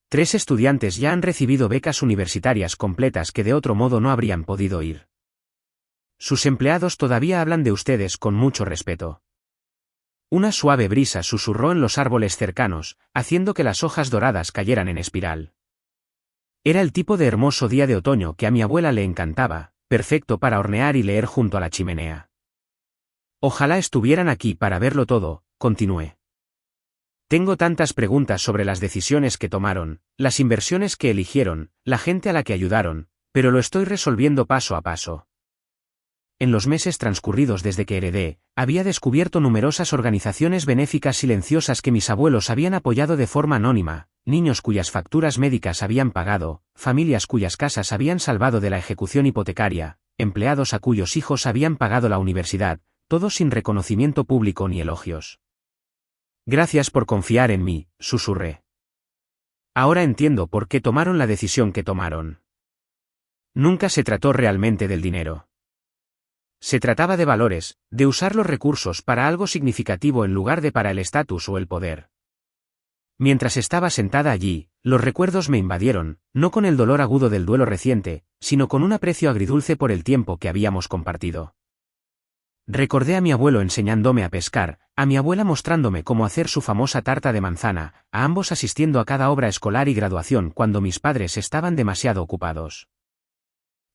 3 estudiantes ya han recibido becas universitarias completas que de otro modo no habrían podido ir. Sus empleados todavía hablan de ustedes con mucho respeto. Una suave brisa susurró en los árboles cercanos, haciendo que las hojas doradas cayeran en espiral. Era el tipo de hermoso día de otoño que a mi abuela le encantaba, perfecto para hornear y leer junto a la chimenea. Ojalá estuvieran aquí para verlo todo, continué. Tengo tantas preguntas sobre las decisiones que tomaron, las inversiones que eligieron, la gente a la que ayudaron, pero lo estoy resolviendo paso a paso. En los meses transcurridos desde que heredé, había descubierto numerosas organizaciones benéficas silenciosas que mis abuelos habían apoyado de forma anónima, niños cuyas facturas médicas habían pagado, familias cuyas casas habían salvado de la ejecución hipotecaria, empleados a cuyos hijos habían pagado la universidad, todo sin reconocimiento público ni elogios. Gracias por confiar en mí, susurré. Ahora entiendo por qué tomaron la decisión que tomaron. Nunca se trató realmente del dinero. Se trataba de valores, de usar los recursos para algo significativo en lugar de para el estatus o el poder. Mientras estaba sentada allí, los recuerdos me invadieron, no con el dolor agudo del duelo reciente, sino con un aprecio agridulce por el tiempo que habíamos compartido. Recordé a mi abuelo enseñándome a pescar, a mi abuela mostrándome cómo hacer su famosa tarta de manzana, a ambos asistiendo a cada obra escolar y graduación cuando mis padres estaban demasiado ocupados.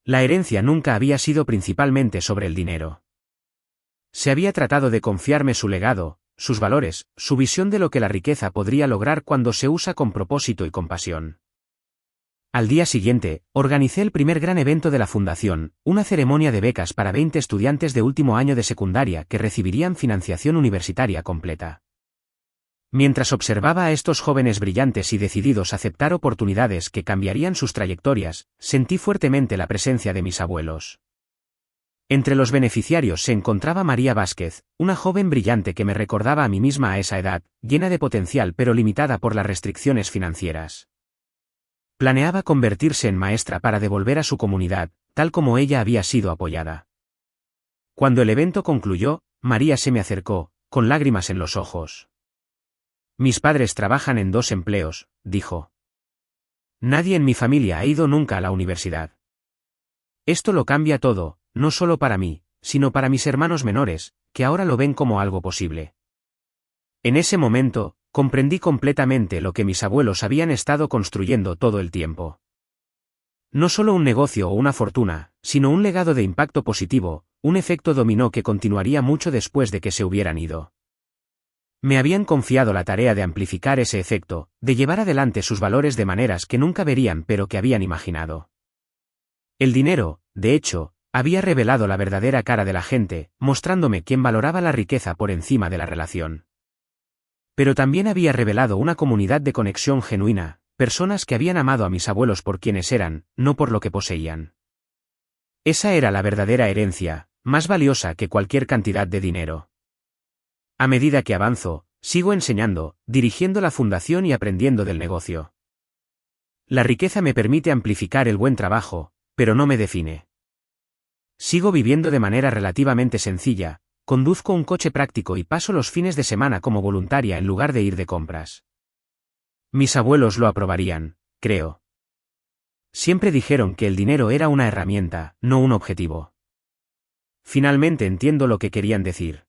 La herencia nunca había sido principalmente sobre el dinero. Se había tratado de confiarme su legado, sus valores, su visión de lo que la riqueza podría lograr cuando se usa con propósito y compasión. Al día siguiente, organicé el primer gran evento de la fundación, una ceremonia de becas para 20 estudiantes de último año de secundaria que recibirían financiación universitaria completa. Mientras observaba a estos jóvenes brillantes y decididos a aceptar oportunidades que cambiarían sus trayectorias, sentí fuertemente la presencia de mis abuelos. Entre los beneficiarios se encontraba María Vázquez, una joven brillante que me recordaba a mí misma a esa edad, llena de potencial pero limitada por las restricciones financieras. Planeaba convertirse en maestra para devolver a su comunidad, tal como ella había sido apoyada. Cuando el evento concluyó, María se me acercó, con lágrimas en los ojos. Mis padres trabajan en 2 empleos, dijo. Nadie en mi familia ha ido nunca a la universidad. Esto lo cambia todo, no solo para mí, sino para mis hermanos menores, que ahora lo ven como algo posible. En ese momento, comprendí completamente lo que mis abuelos habían estado construyendo todo el tiempo. No solo un negocio o una fortuna, sino un legado de impacto positivo, un efecto dominó que continuaría mucho después de que se hubieran ido. Me habían confiado la tarea de amplificar ese efecto, de llevar adelante sus valores de maneras que nunca verían pero que habían imaginado. El dinero, de hecho, había revelado la verdadera cara de la gente, mostrándome quién valoraba la riqueza por encima de la relación. Pero también había revelado una comunidad de conexión genuina, personas que habían amado a mis abuelos por quienes eran, no por lo que poseían. Esa era la verdadera herencia, más valiosa que cualquier cantidad de dinero. A medida que avanzo, sigo enseñando, dirigiendo la fundación y aprendiendo del negocio. La riqueza me permite amplificar el buen trabajo, pero no me define. Sigo viviendo de manera relativamente sencilla, conduzco un coche práctico y paso los fines de semana como voluntaria en lugar de ir de compras. Mis abuelos lo aprobarían, creo. Siempre dijeron que el dinero era una herramienta, no un objetivo. Finalmente entiendo lo que querían decir.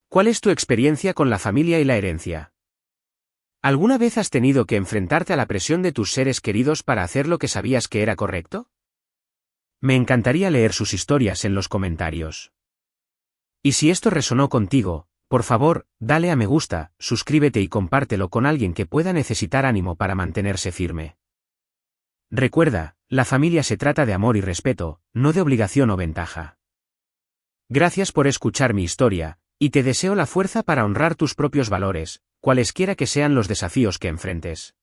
¿Cuál es tu experiencia con la familia y la herencia? ¿Alguna vez has tenido que enfrentarte a la presión de tus seres queridos para hacer lo que sabías que era correcto? Me encantaría leer sus historias en los comentarios. Y si esto resonó contigo, por favor, dale a me gusta, suscríbete y compártelo con alguien que pueda necesitar ánimo para mantenerse firme. Recuerda, la familia se trata de amor y respeto, no de obligación o ventaja. Gracias por escuchar mi historia, y te deseo la fuerza para honrar tus propios valores, cualesquiera que sean los desafíos que enfrentes.